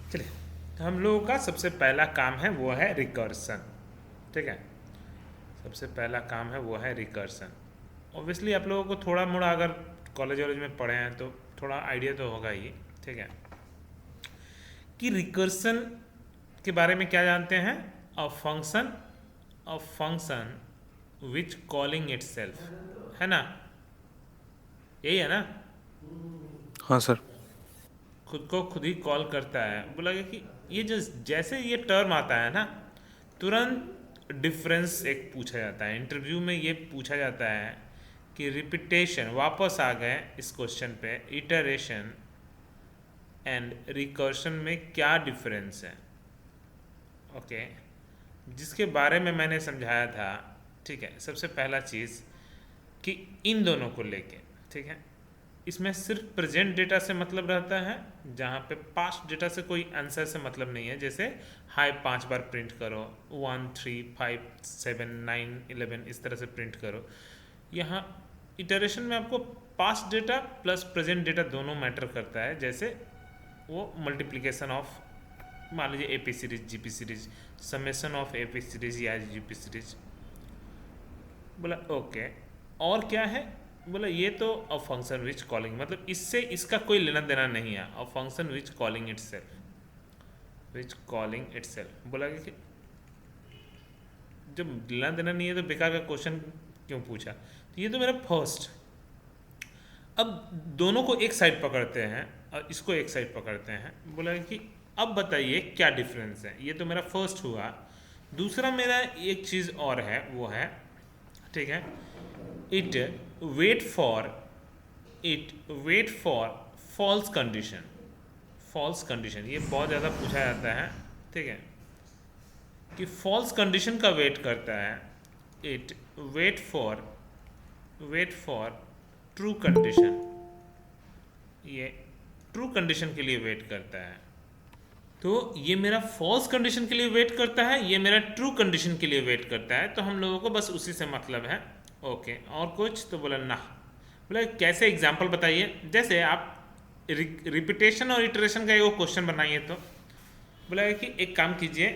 चलिए, तो हम लोगों का सबसे पहला काम है वो है रिकर्सन। ठीक है, सबसे पहला काम है वो है रिकर्सन। ऑब्वियसली आप लोगों को थोड़ा मोड़ा अगर कॉलेज वॉलेज में पढ़े हैं तो थोड़ा आइडिया तो होगा ही। ठीक है, कि रिकर्सन के बारे में क्या जानते हैं? A function which calling it self, है ना? यही है ना? हाँ सर। खुद को खुद ही कॉल करता है। बोला गया कि ये जो जैसे ये टर्म आता है ना, तुरंत डिफरेंस एक पूछा जाता है इंटरव्यू में। ये पूछा जाता है कि रिपीटेशन, वापस आ गए इस क्वेश्चन पे, इटरेशन एंड रिकर्शन में क्या डिफरेंस है। ओके, जिसके बारे में मैंने समझाया था। ठीक है, सबसे पहला चीज़ कि इन दोनों को लेके, ठीक है, इसमें सिर्फ प्रेजेंट डेटा से मतलब रहता है, जहाँ पे पास्ट डेटा से कोई आंसर से मतलब नहीं है। जैसे हाई 5 बार प्रिंट करो, 1 3 5 7 9 11 इस तरह से प्रिंट करो। यहाँ इटरेशन में आपको past data plus present data दोनों मैटर करता है। जैसे वो मल्टीप्लिकेशन ऑफ, मान लीजिए A P series G P series, summation of A P series या जी पी सीरीज। बोला ओके, और क्या है? बोला ये तो अ फंक्शन विच कॉलिंग, मतलब इससे इसका कोई लेना देना नहीं है। A function which calling it self, which calling it self. बोला कि जब लेना देना नहीं है तो बेकार का क्वेश्चन क्यों पूछा? तो ये तो मेरा फर्स्ट। अब दोनों को एक साइड पकड़ते हैं और इसको एक साइड पकड़ते हैं। बोला कि अब बताइए क्या डिफरेंस है। ये तो मेरा फर्स्ट हुआ। दूसरा मेरा एक चीज़ और है, वो है, ठीक है, it wait for it wait for false condition. False condition ये बहुत ज़्यादा पूछा जाता है। ठीक है, कि फॉल्स कंडीशन का वेट करता है। It wait for wait for true condition, ये ट्रू कंडीशन के लिए वेट करता है। तो ये मेरा फॉल्स कंडीशन के लिए वेट करता है, ये मेरा ट्रू कंडीशन के लिए वेट करता है। तो हम लोगों को बस उसी से मतलब है। ओके, और कुछ? तो बोला ना। बोला कैसे, एग्जाम्पल बताइए। जैसे आप रिपीटेशन और इटरेशन का एक क्वेश्चन बनाइए। तो बोला कि एक काम कीजिए,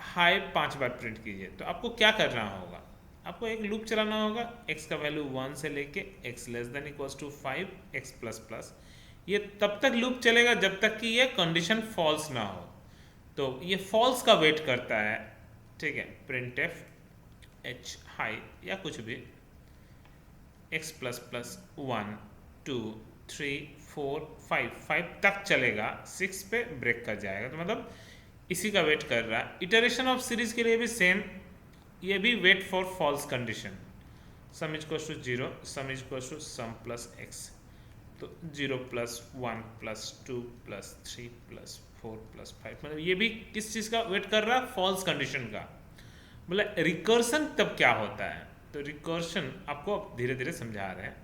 हाई 5 बार प्रिंट कीजिए। तो आपको क्या करना होगा? आपको एक लूप चलाना होगा, x का वैल्यू 1 से लेके x less than equals to 5 x plus plus. ये तब तक लूप चलेगा जब तक कि ये कंडीशन फॉल्स ना हो। तो ये फॉल्स का वेट करता है। ठीक है, प्रिंट एफ एच हाई या कुछ भी, x प्लस प्लस 1 2 3 4 5 तक चलेगा, 6 पे ब्रेक कर जाएगा। तो मतलब इसी का वेट कर रहा है। इटरेशन ऑफ सीरीज के लिए भी सेम, ये भी wait for false condition. Sum is equals to 0, sum is equals to sum plus x. तो 0 plus 1 plus 2 plus 3 plus 4 plus 5, मतलब ये भी किस चीज़ का वेट कर रहा है? फॉल्स कंडीशन का। मतलब रिकर्सन तब क्या होता है? तो रिकर्सन आपको धीरे धीरे समझा रहे हैं।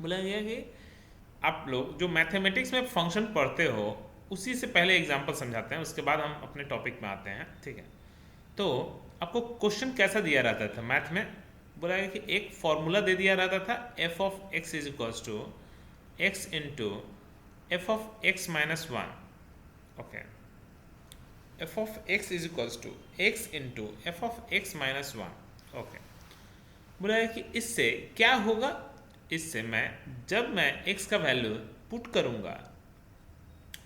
बोला ये कि आप लोग जो मैथमेटिक्स में फंक्शन पढ़ते हो उसी से पहले एग्जांपल समझाते हैं, उसके बाद हम अपने टॉपिक में आते हैं। ठीक है, तो आपको क्वेश्चन कैसा दिया रहता था मैथ में? बोला गया कि एक फॉर्मूला दे दिया रहता था, f of x is equals to x into f of x minus one. Okay, f of x is equals to x into f of x minus one. Okay, बोला गया कि इससे क्या होगा? इससे मैं, जब मैं x का वैल्यू पुट करूँगा,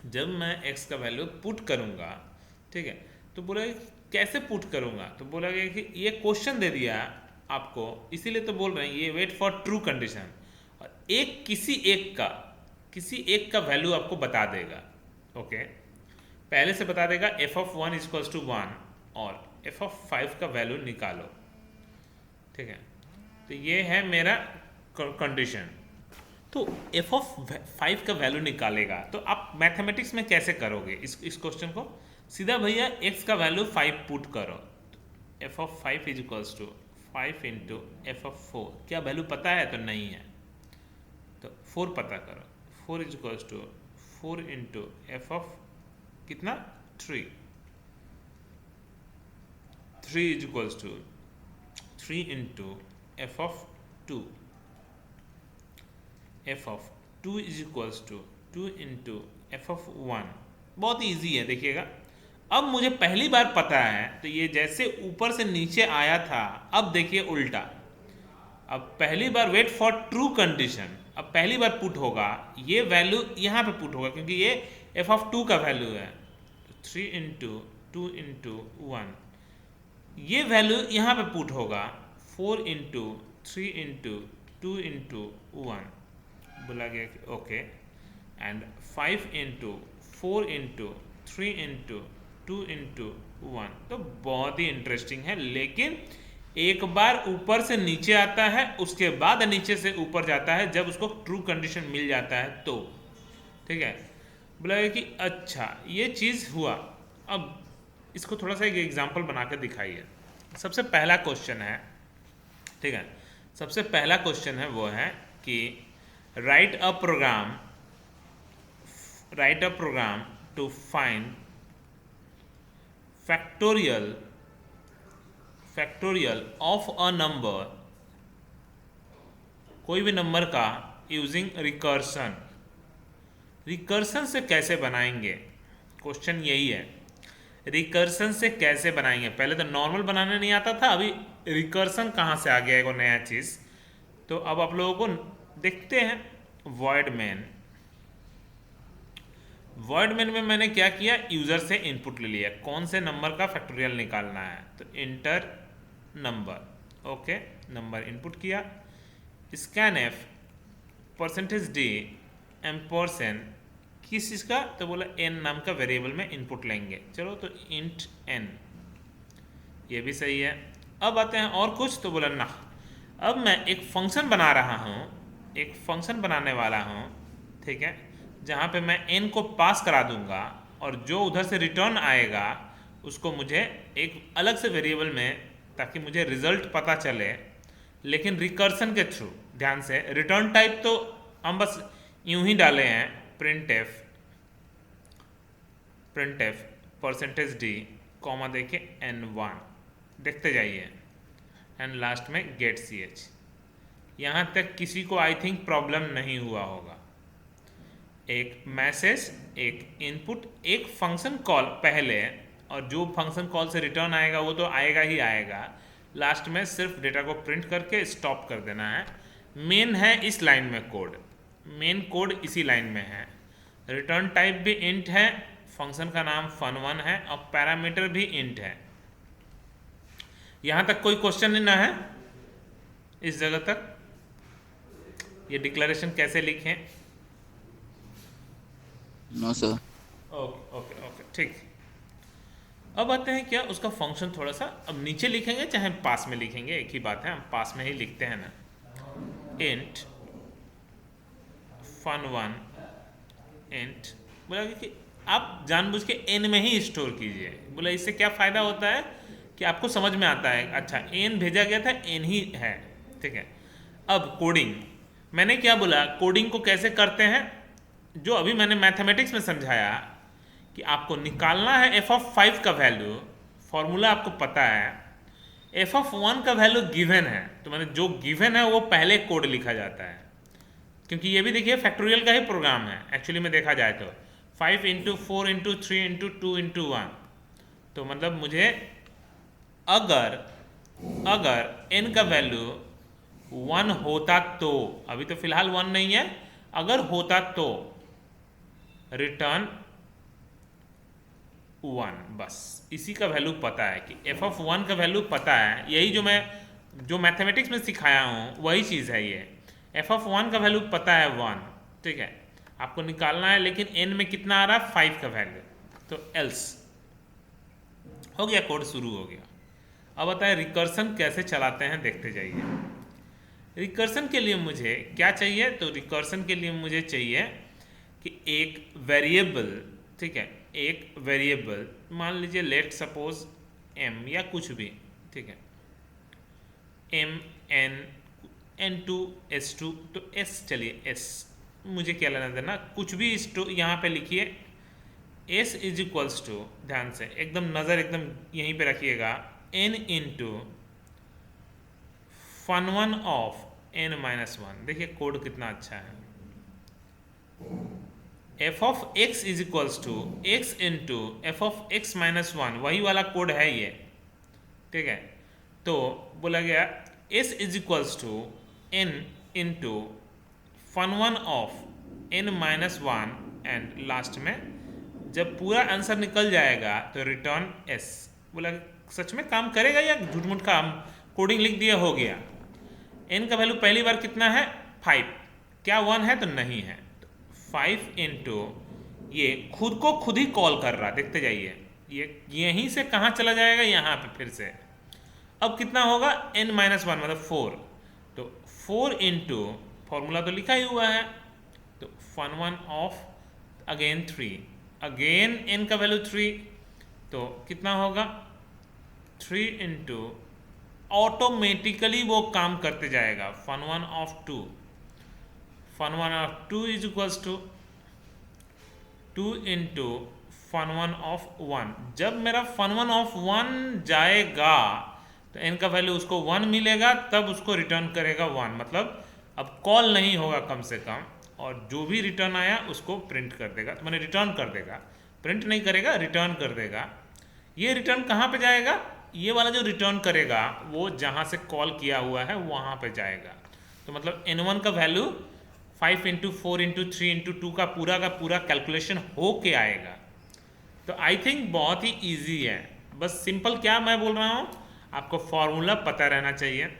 जब मैं x का वैल्यू पुट करूँगा, ठीक है, तो बोला कि कैसे पुट करूँगा? तो बोला गया कि ये क्वेश्चन दे दिया आपको, इसीलिए तो बोल रहे हैं ये वेट फॉर ट्रू कंडीशन। और एक किसी एक का वैल्यू आपको बता देगा। ओके, पहले से बता देगा एफ ऑफ 1 इजक्वल्स टू 1 और एफ ऑफ 5 का वैल्यू निकालो। ठीक है, तो ये है मेरा कंडीशन। तो एफ ऑफ 5 का वैल्यू निकालेगा। तो आप मैथमेटिक्स में कैसे करोगे इस क्वेश्चन को? सीधा भैया एक्स का वैल्यू 5 पुट करो। F of 5 is equals to 5 into f of 4। क्या वैल्यू पता है? तो नहीं है, तो 4 पता करो। 4 is equals to 4 into f of कितना? 3। 3 is equals to 3 into f of 2। F of 2 is equals to 2 into f of 1 बहुत इजी है, देखिएगा। अब मुझे पहली बार पता है तो ये जैसे ऊपर से नीचे आया था, अब देखिए उल्टा। अब पहली बार वेट फॉर ट्रू कंडीशन, अब पहली बार पुट होगा, ये वैल्यू यहाँ पे पुट होगा क्योंकि ये एफ ऑफ टू का वैल्यू है। 3 इंटू 2 इंटू 1, ये वैल्यू यहाँ पे पुट होगा 4 इंटू 3 इंटू 2 इंटू 1, बोला गया कि okay. And 5 into 4 into 3 into 2 into 1। तो बहुत ही इंटरेस्टिंग है, लेकिन एक बार ऊपर से नीचे आता है, उसके बाद नीचे से ऊपर जाता है जब उसको ट्रू कंडीशन मिल जाता है तो, ठीक है। बोला कि अच्छा ये चीज़ हुआ। अब इसको थोड़ा सा एक एग्जांपल बना कर दिखाइए। सबसे पहला क्वेश्चन है, ठीक है, सबसे पहला क्वेश्चन है वो है कि write a program to find factorial of a number, कोई भी नंबर का यूजिंग रिकर्सन। रिकर्सन से कैसे बनाएंगे, क्वेश्चन यही है, रिकर्सन से कैसे बनाएंगे। पहले तो नॉर्मल बनाने नहीं आता था, अभी रिकर्सन कहाँ से आ गया है, वो नया चीज़। तो अब आप लोगों को देखते हैं। वॉइड मेन में मैंने क्या किया, यूज़र से इनपुट ले लिया, कौन से नंबर का फैक्टोरियल निकालना है, तो inter number, okay, number input किया। स्कैन एफ %d एम्परसेंड किस चीज़ का, तो बोला n नाम का वेरिएबल में इनपुट लेंगे। चलो तो इंट n, ये भी सही है। अब आते हैं और कुछ, तो बोला ना, अब मैं एक फंक्शन बना रहा हूँ, एक फंक्शन बनाने वाला हूँ, ठीक है, जहाँ पे मैं n को पास करा दूंगा और जो उधर से रिटर्न आएगा उसको मुझे एक अलग से वेरिएबल में, ताकि मुझे रिजल्ट पता चले, लेकिन रिकर्सन के थ्रू। ध्यान से, रिटर्न टाइप तो हम बस यूं ही डाले हैं, प्रिंट एफ %d कॉमा देके n1, देखते जाइए, एंड लास्ट में गेट ch। यहाँ तक किसी को आई थिंक प्रॉब्लम नहीं हुआ होगा। एक मैसेज, एक इनपुट, एक फंक्शन कॉल पहले, और जो फंक्शन कॉल से रिटर्न आएगा वो तो आएगा ही आएगा, लास्ट में सिर्फ डेटा को प्रिंट करके स्टॉप कर देना है। मेन है इस लाइन में कोड, मेन कोड इसी लाइन में है। रिटर्न टाइप भी इंट है, फंक्शन का नाम fun1 है और पैरामीटर भी इंट है। यहाँ तक कोई क्वेश्चन नहीं ना है इस जगह तक? ये डिक्लेरेशन कैसे लिखें? No sir. Okay okay okay, ठीक। अब आते हैं क्या, उसका फंक्शन थोड़ा सा अब नीचे लिखेंगे चाहे पास में लिखेंगे, एक ही बात है, हम पास में ही लिखते हैं ना। इंट fun1 इंट, बोला कि आप जानबूझ के n में ही स्टोर कीजिए। बोला इससे क्या फ़ायदा होता है कि आपको समझ में आता है, अच्छा n भेजा गया था, n ही है, ठीक है। अब कोडिंग, मैंने क्या बोला, कोडिंग को कैसे करते हैं, जो अभी मैंने मैथमेटिक्स में समझाया कि आपको निकालना है f(5) का वैल्यू, फॉर्मूला आपको पता है, f(1) का वैल्यू गिवन है, तो मैंने जो गिवन है वो पहले कोड लिखा जाता है, क्योंकि ये भी देखिए फैक्टोरियल का ही प्रोग्राम है एक्चुअली में देखा जाए तो। 5 इंटू 4 इंटू 3 इंटू 2 इंटू 1, तो मतलब मुझे अगर n का वैल्यू 1 होता तो, अभी तो फिलहाल 1 नहीं है, अगर होता तो रिटर्न 1, बस इसी का वैल्यू पता है कि f(1) का वैल्यू पता है। यही जो मैथमेटिक्स में सिखाया हूँ वही चीज़ है ये। f(1) का वैल्यू पता है 1, ठीक है, आपको निकालना है, लेकिन n में कितना आ रहा है, 5 का वैल्यू, तो एल्स हो गया, कोड शुरू हो गया। अब बताएं रिकर्सन कैसे चलाते हैं, देखते जाइए। रिकर्सन के लिए मुझे क्या चाहिए, तो रिकर्सन के लिए मुझे चाहिए कि एक वेरिएबल, ठीक है, एक वेरिएबल मान लीजिए, लेट सपोज m या कुछ भी, ठीक है, m n n2 s2, तो s, चलिए s, मुझे क्या लेना देना, कुछ भी यहाँ पे लिखिए, s इज इक्वल्स टू, ध्यान से एकदम नज़र एकदम यहीं पे रखिएगा, n into fun1 of n-1। देखिए कोड कितना अच्छा है, f of x is equals to x into f of x minus one, वही वाला कोड है ये, ठीक है। तो बोला गया s is equals to n into fun one of n minus one, and last में जब पूरा आंसर निकल जाएगा तो रिटर्न एस। बोला सच में काम करेगा या झूठ मूठ काम, कोडिंग लिख दिया हो गया। एन का वैल्यू पहली बार कितना है 5, क्या 1 है तो नहीं है, 5 इंटू ये खुद को खुद ही कॉल कर रहा, देखते जाइए ये यहीं से कहाँ चला जाएगा, यहाँ पे फिर से। अब कितना होगा n माइनस वन मतलब 4, तो 4 इंटू फॉर्मूला तो लिखा ही हुआ है, तो fun one of again 3, again n का वैल्यू 3, तो कितना होगा 3 इंटू ऑटोमेटिकली वो काम करते जाएगा fun one of 2, fun one of 2 is equals to 2 into fun one of 1। जब मेरा फन वन ऑफ 1 जाएगा तो n का वैल्यू उसको 1 मिलेगा, तब उसको रिटर्न करेगा 1, मतलब अब कॉल नहीं होगा कम से कम, और जो भी रिटर्न आया उसको प्रिंट कर देगा, तो मैंने रिटर्न कर देगा, प्रिंट नहीं करेगा रिटर्न कर देगा। ये रिटर्न कहाँ पे जाएगा, ये वाला जो रिटर्न करेगा वो जहाँ से कॉल किया हुआ है वहाँ पे जाएगा। तो मतलब n1 का वैल्यू 5 इंटू 4 इंटू 3 इंटू 2 का पूरा कैलकुलेशन हो के आएगा। तो आई थिंक बहुत ही ईजी है, बस सिंपल क्या मैं बोल रहा हूँ, आपको फॉर्मूला पता रहना चाहिए।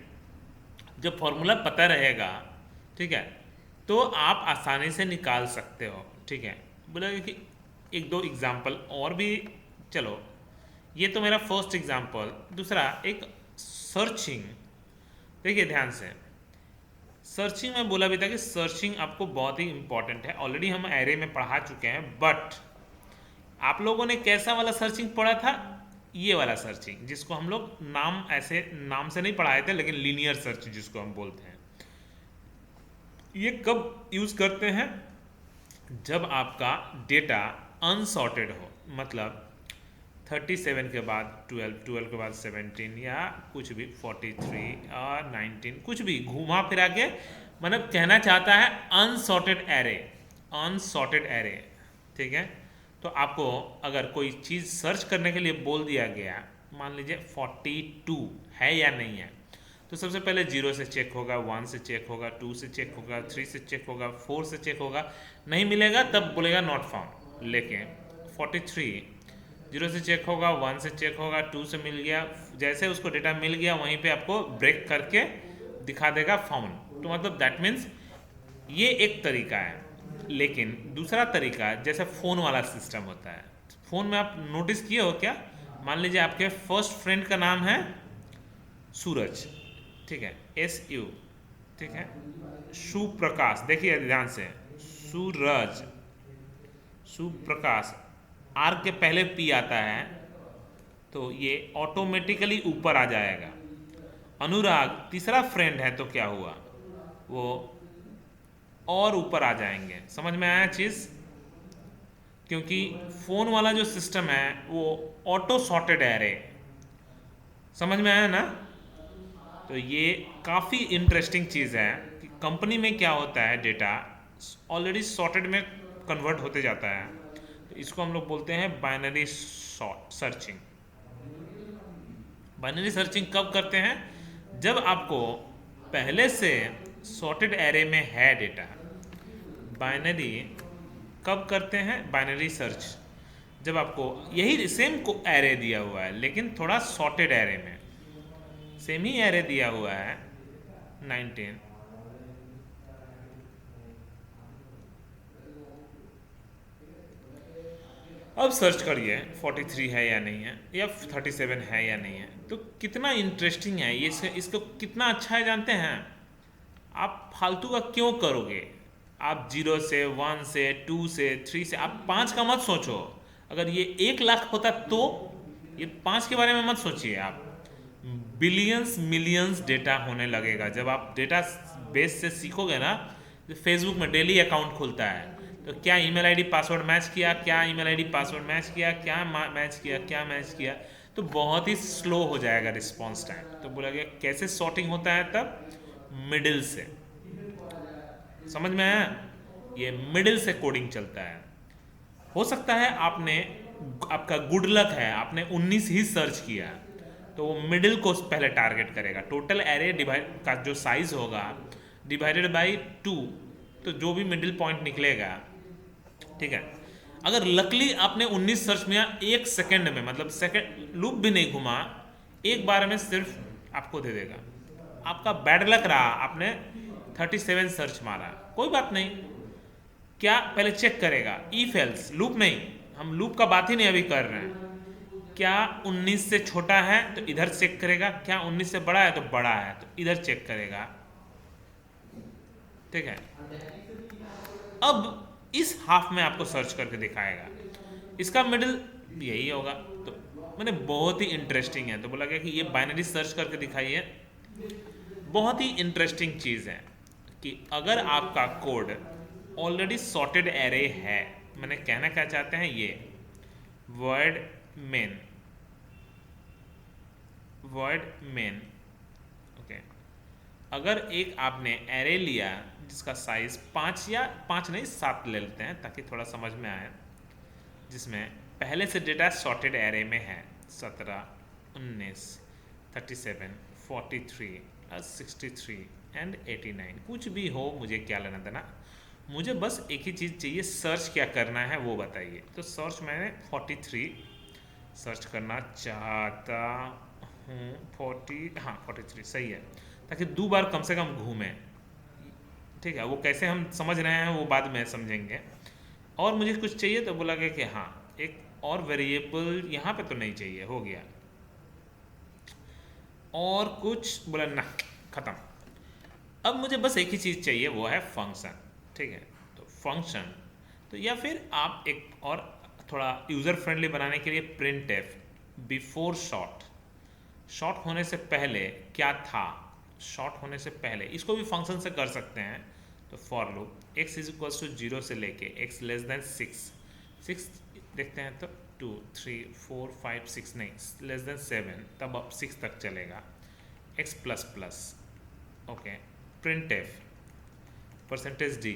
जब फॉर्मूला पता रहेगा, ठीक है, तो आप आसानी से निकाल सकते हो, ठीक है। बोला कि एक दो एग्जाम्पल और भी, चलो ये तो मेरा फर्स्ट एग्जाम्पल। दूसरा एक सर्चिंग, देखिए ध्यान से, सर्चिंग में बोला भी था कि सर्चिंग आपको बहुत ही इंपॉर्टेंट है, ऑलरेडी हम एरे में पढ़ा चुके हैं, बट आप लोगों ने कैसा वाला सर्चिंग पढ़ा था, ये वाला सर्चिंग जिसको हम लोग नाम ऐसे नाम से नहीं पढ़ाए थे, लेकिन लीनियर सर्च जिसको हम बोलते हैं। ये कब यूज करते हैं, जब आपका डेटा अनसॉर्टेड हो, मतलब 37 के बाद 12, 12 के बाद 17 या कुछ भी 43 और 19 कुछ भी घुमा फिरा के, मतलब कहना चाहता है अनसॉर्टेड एरे, अनसॉर्टेड एरे, ठीक है। तो आपको अगर कोई चीज़ सर्च करने के लिए बोल दिया गया, मान लीजिए 42 है या नहीं है, तो सबसे पहले 0 से चेक होगा, 1 से चेक होगा, 2 से चेक होगा, 3 से चेक होगा, 4 से चेक होगा, नहीं मिलेगा तब बोलेगा नॉट फाउंड। लेकिन 43 0 से चेक होगा, 1 से चेक होगा, 2 से मिल गया, जैसे उसको डेटा मिल गया वहीं पे आपको ब्रेक करके दिखा देगा फाउंड। तो मतलब दैट मीन्स ये एक तरीका है। लेकिन दूसरा तरीका जैसे फ़ोन वाला सिस्टम होता है, फ़ोन में आप नोटिस किए हो क्या, मान लीजिए आपके फर्स्ट फ्रेंड का नाम है सूरज, ठीक है, SU, ठीक है, सुप्रकाश, देखिए ध्यान से, सूरज, सुप्रकाश, आर के पहले P आता है तो ये ऑटोमेटिकली ऊपर आ जाएगा। अनुराग तीसरा फ्रेंड है तो क्या हुआ, वो और ऊपर आ जाएंगे। समझ में आया चीज़, क्योंकि फ़ोन वाला जो सिस्टम है वो ऑटो सॉर्टेड एरे, समझ में आया ना। तो ये काफ़ी इंटरेस्टिंग चीज़ है कि कंपनी में क्या होता है, डेटा ऑलरेडी सॉर्टेड में कन्वर्ट होते जाता है, तो इसको हम लोग बोलते हैं बाइनरी सर्चिंग। बाइनरी सर्चिंग कब करते हैं, जब आपको पहले से सॉर्टेड एरे में है डेटा। बाइनरी कब करते हैं, बाइनरी सर्च, जब आपको यही सेम को एरे दिया हुआ है लेकिन थोड़ा सॉर्टेड एरे में, सेम ही एरे दिया हुआ है 19, अब सर्च करिए 43 है या नहीं है, या 37 है या नहीं है। तो कितना इंटरेस्टिंग है ये, इसको कितना अच्छा है जानते हैं। आप फालतू का क्यों करोगे, आप 0 से 1 से 2 से 3 से, आप 5 का मत सोचो। अगर ये 1 लाख होता तो ये 5 के बारे में मत सोचिए, आप बिलियंस मिलियंस डेटा होने लगेगा। जब आप डेटा बेस से सीखोगे ना, तो फेसबुक में डेली अकाउंट खुलता है, तो क्या ईमेल आईडी पासवर्ड मैच किया, क्या ईमेल आईडी पासवर्ड मैच किया, क्या मैच किया, क्या मैच किया, तो बहुत ही स्लो हो जाएगा रिस्पॉन्स टाइम। तो बोला गया कैसे सॉर्टिंग होता है, तब मिडिल से, समझ में आया, ये मिडिल से कोडिंग चलता है। हो सकता है आपका गुड लक है, आपने 19 ही सर्च किया, तो वो मिडिल को पहले टारगेट करेगा। टोटल एरे डिवाइड का जो साइज होगा डिवाइडेड बाई 2, तो जो भी मिडिल पॉइंट निकलेगा, ठीक है। अगर लकली आपने 19 सर्च किया 1 सेकेंड में, मतलब सेकेंड लूप भी नहीं घुमा, एक बार में सिर्फ आपको दे देगा। आपका बैड लक रहा, आपने 37 सर्च मारा, कोई बात नहीं। क्या पहले चेक करेगा, इफ एल्स, लूप नहीं, हम लूप का बात ही नहीं अभी कर रहे हैं। क्या 19 से छोटा है तो इधर चेक करेगा, क्या 19 से बड़ा है तो बड़ा है तो इधर चेक करेगा, ठीक है। अब इस हाफ में आपको सर्च करके दिखाएगा, इसका मिडिल यही होगा। तो मैंने बहुत ही इंटरेस्टिंग है, तो बोला गया कि ये बाइनरी सर्च करके दिखाइए। बहुत ही इंटरेस्टिंग चीज़ है कि अगर आपका कोड ऑलरेडी सॉर्टेड एरे है, मैंने कहना क्या चाहते हैं, ये वर्ड मेन, ओके। अगर एक आपने एरे लिया जिसका साइज 5 या 5 नहीं 7 ले लेते हैं ताकि थोड़ा समझ में आए, जिसमें पहले से डेटा सॉर्टेड एरे में है 17, 19, 37, 43, 63 एंड 89, कुछ भी हो मुझे क्या लेना देना, मुझे बस एक ही चीज़ चाहिए, सर्च क्या करना है वो बताइए। तो सर्च मैंने 43 सर्च करना चाहता हूँ, 43 सही है, ताकि 2 बार कम से कम घूमें, ठीक है। वो कैसे हम समझ रहे हैं वो बाद में समझेंगे। और मुझे कुछ चाहिए तो बोला गया कि हाँ एक और वेरिएबल यहाँ पे तो नहीं चाहिए, हो गया। और कुछ बोला ना, ख़त्म। अब मुझे बस एक ही चीज़ चाहिए, वो है फंक्शन, ठीक है। तो फंक्शन, तो या फिर आप एक और थोड़ा यूज़र फ्रेंडली बनाने के लिए प्रिंट एफ बिफोर शॉर्ट होने से पहले क्या था, शॉर्ट होने से पहले, इसको भी फंक्शन से कर सकते हैं। तो for loop x is equals to 0 से लेके x लेस देन 6 देखते हैं, तो 2, 3, 4, 5, 6 नहीं, लेस देन 7, तब अब 6 तक चलेगा, x plus plus, okay. Print f percentage d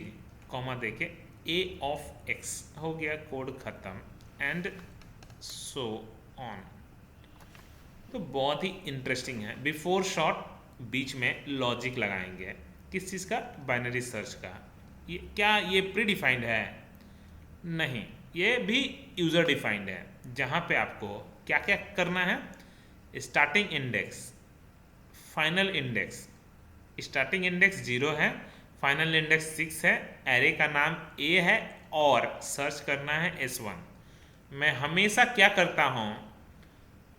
comma देके a ऑफ x, हो गया, कोड खत्म, एंड सो ऑन। तो बहुत ही इंटरेस्टिंग है। बिफोर शॉर्ट बीच में लॉजिक लगाएंगे, किस चीज़ का, बाइनरी सर्च का। ये क्या ये प्री डिफाइंड है? नहीं, ये भी यूज़र डिफाइंड है, जहाँ पे आपको क्या क्या करना है, starting index, final index. Starting index 0 है, फाइनल इंडेक्स 6 है, एरे का नाम a है और सर्च करना है S1। मैं हमेशा क्या करता हूँ,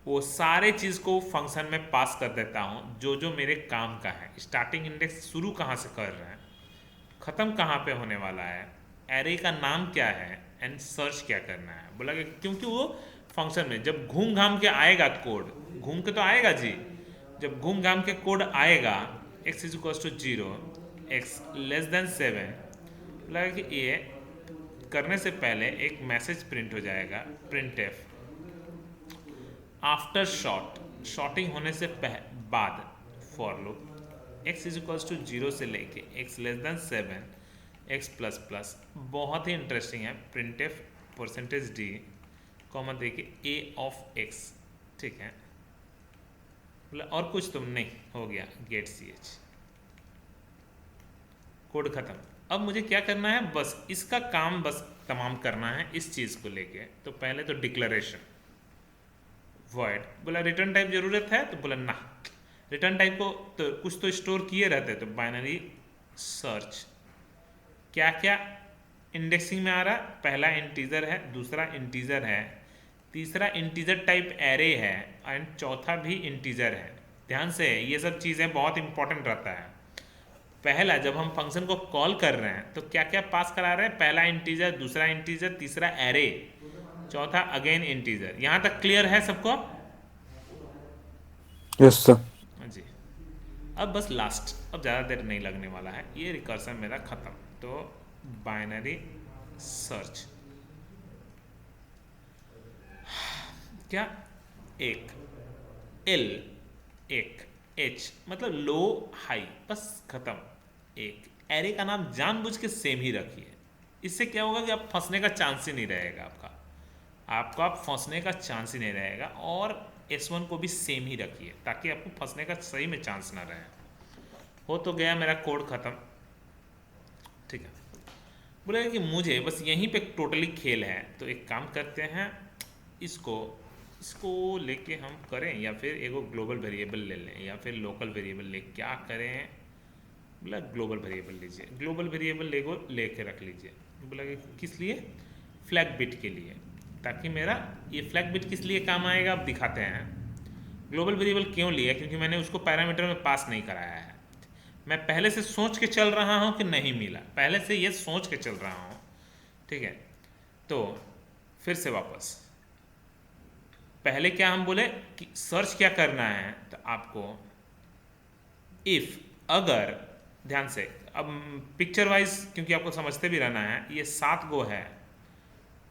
वो सारे चीज़ को फंक्शन में पास कर देता हूँ, जो जो मेरे काम का है। स्टार्टिंग इंडेक्स शुरू कहाँ से कर रहे हैं, ख़त्म कहाँ पे होने वाला है, एरे का नाम क्या है, एंड सर्च क्या करना है। बोला कि क्योंकि वो फंक्शन में जब घूम घाम के आएगा कोड, घूम के तो आएगा जी, जब घूम घाम के कोड आएगा x is equals to 0, x less than 7, बोला कि ये करने से पहले एक मैसेज प्रिंट हो जाएगा, प्रिंट एफ आफ्टर शॉर्टिंग होने से बाद for loop x is equals to 0 से लेके x less than 7, x plus plus. बहुत ही इंटरेस्टिंग है, print f percentage d comma देके a ऑफ x, ठीक है। और कुछ तुम नहीं, हो गया गेट ch, कोड खत्म। अब मुझे क्या करना है, बस इसका काम बस तमाम करना है इस चीज़ को लेके। तो पहले तो डिक्लेरेशन वॉइड, बोला रिटर्न टाइप ज़रूरत है, तो बोला ना, रिटर्न टाइप को तो कुछ तो स्टोर किए रहते, तो बाइनरी सर्च क्या क्या इंडेक्सिंग में आ रहा है, पहला इंटीजर है, दूसरा इंटीजर है, तीसरा इंटीजर टाइप एरे है, एंड चौथा भी इंटीजर है। ध्यान से, ये सब चीज़ें बहुत इंपॉर्टेंट रहता है। पहला जब हम फंक्शन को कॉल कर रहे हैं तो क्या क्या पास करा रहे हैं, पहला इंटीजर, दूसरा इंटीजर, तीसरा एरे, चौथा अगेन इंटीजर। यहाँ तक क्लियर है सबको? Yes sir. जी, अब बस लास्ट, अब ज़्यादा देर नहीं लगने वाला है, ये रिकर्सन मेरा ख़त्म। तो बाइनरी सर्च क्या, एक एल, एक एच, मतलब लो हाई, बस खत्म। एक एरे का नाम जानबूझ के सेम ही रखिए, इससे क्या होगा कि आप फंसने का चांस ही नहीं रहेगा आपका फंसने का चांस ही नहीं रहेगा। और S1 को भी सेम ही रखिए ताकि आपको फंसने का सही में चांस ना रहे। हो तो गया मेरा कोड ख़त्म, ठीक है। बोलेगा कि मुझे बस यहीं पे टोटली खेल है, तो एक काम करते हैं, इसको लेके हम करें, या फिर एगो ग्लोबल वेरिएबल ले लें या फिर लोकल वेरिएबल ले, क्या करें? बोला ग्लोबल वेरिएबल लीजिए, ग्लोबल वेरिएबल लेके रख लीजिए। बोला कि किस लिए? फ्लैग बिट के लिए, ताकि मेरा ये फ्लैग बिट किस लिए काम आएगा अब दिखाते हैं। ग्लोबल वेरिएबल क्यों लिया? क्योंकि मैंने उसको पैरामीटर में पास नहीं कराया है। मैं पहले से सोच के चल रहा हूँ कि नहीं मिला, पहले से ये सोच के चल रहा हूँ, ठीक है। तो फिर से वापस पहले क्या हम बोले कि सर्च क्या करना है, तो आपको इफ़, अगर, ध्यान से अब पिक्चर वाइज, क्योंकि आपको समझते भी रहना है, ये 7 गो है,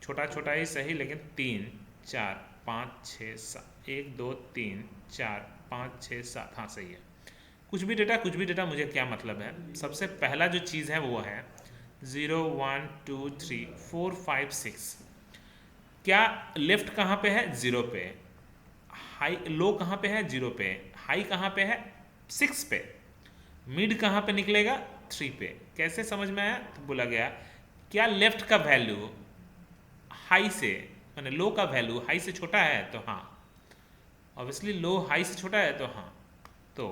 छोटा छोटा ही सही, लेकिन 3 4 5 6 7, 1 2 3 4 5 6 7, हाँ सही है। कुछ भी डेटा मुझे क्या मतलब है? सबसे पहला जो चीज़ है वो है 0 1 2 3 4 5 6। क्या लेफ्ट कहाँ पे है? 0 पे। हाई लो कहाँ पे है? 0 पे। हाई कहाँ पे है? 6 पे। मिड कहाँ पे निकलेगा? 3 पे। कैसे समझ में आया? तो बोला गया क्या लेफ्ट का वैल्यू हाई से, माने लो का वैल्यू हाई से छोटा है? तो हाँ, ऑब्वियसली लो हाई से छोटा है, तो हाँ। तो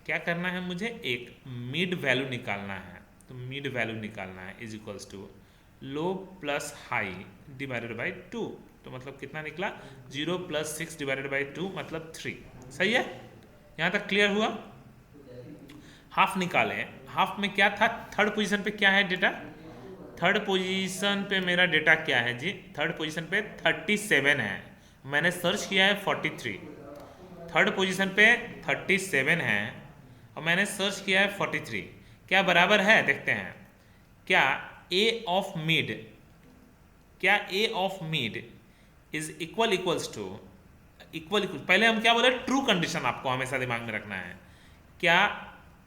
क्या करना है मुझे? एक मिड वैल्यू निकालना है। तो मिड वैल्यू निकालना है is equals to low plus high divided by 2। तो मतलब कितना निकला? 0 + 6 डिवाइडेड बाई 2 मतलब 3। सही है? यहाँ तक क्लियर हुआ? हाफ निकाले, हाफ में क्या था? थर्ड पोजीशन पे क्या है डेटा? थर्ड पोजीशन पे मेरा डेटा क्या है जी? थर्ड पोजीशन पे 37 है, मैंने सर्च किया है 43। थर्ड पोजीशन पे 37 है और मैंने सर्च किया है 43। क्या बराबर है? देखते हैं। क्या a ऑफ मिड, क्या a of mid is equals to पहले हम क्या बोले? ट्रू कंडीशन आपको हमेशा दिमाग में रखना है। क्या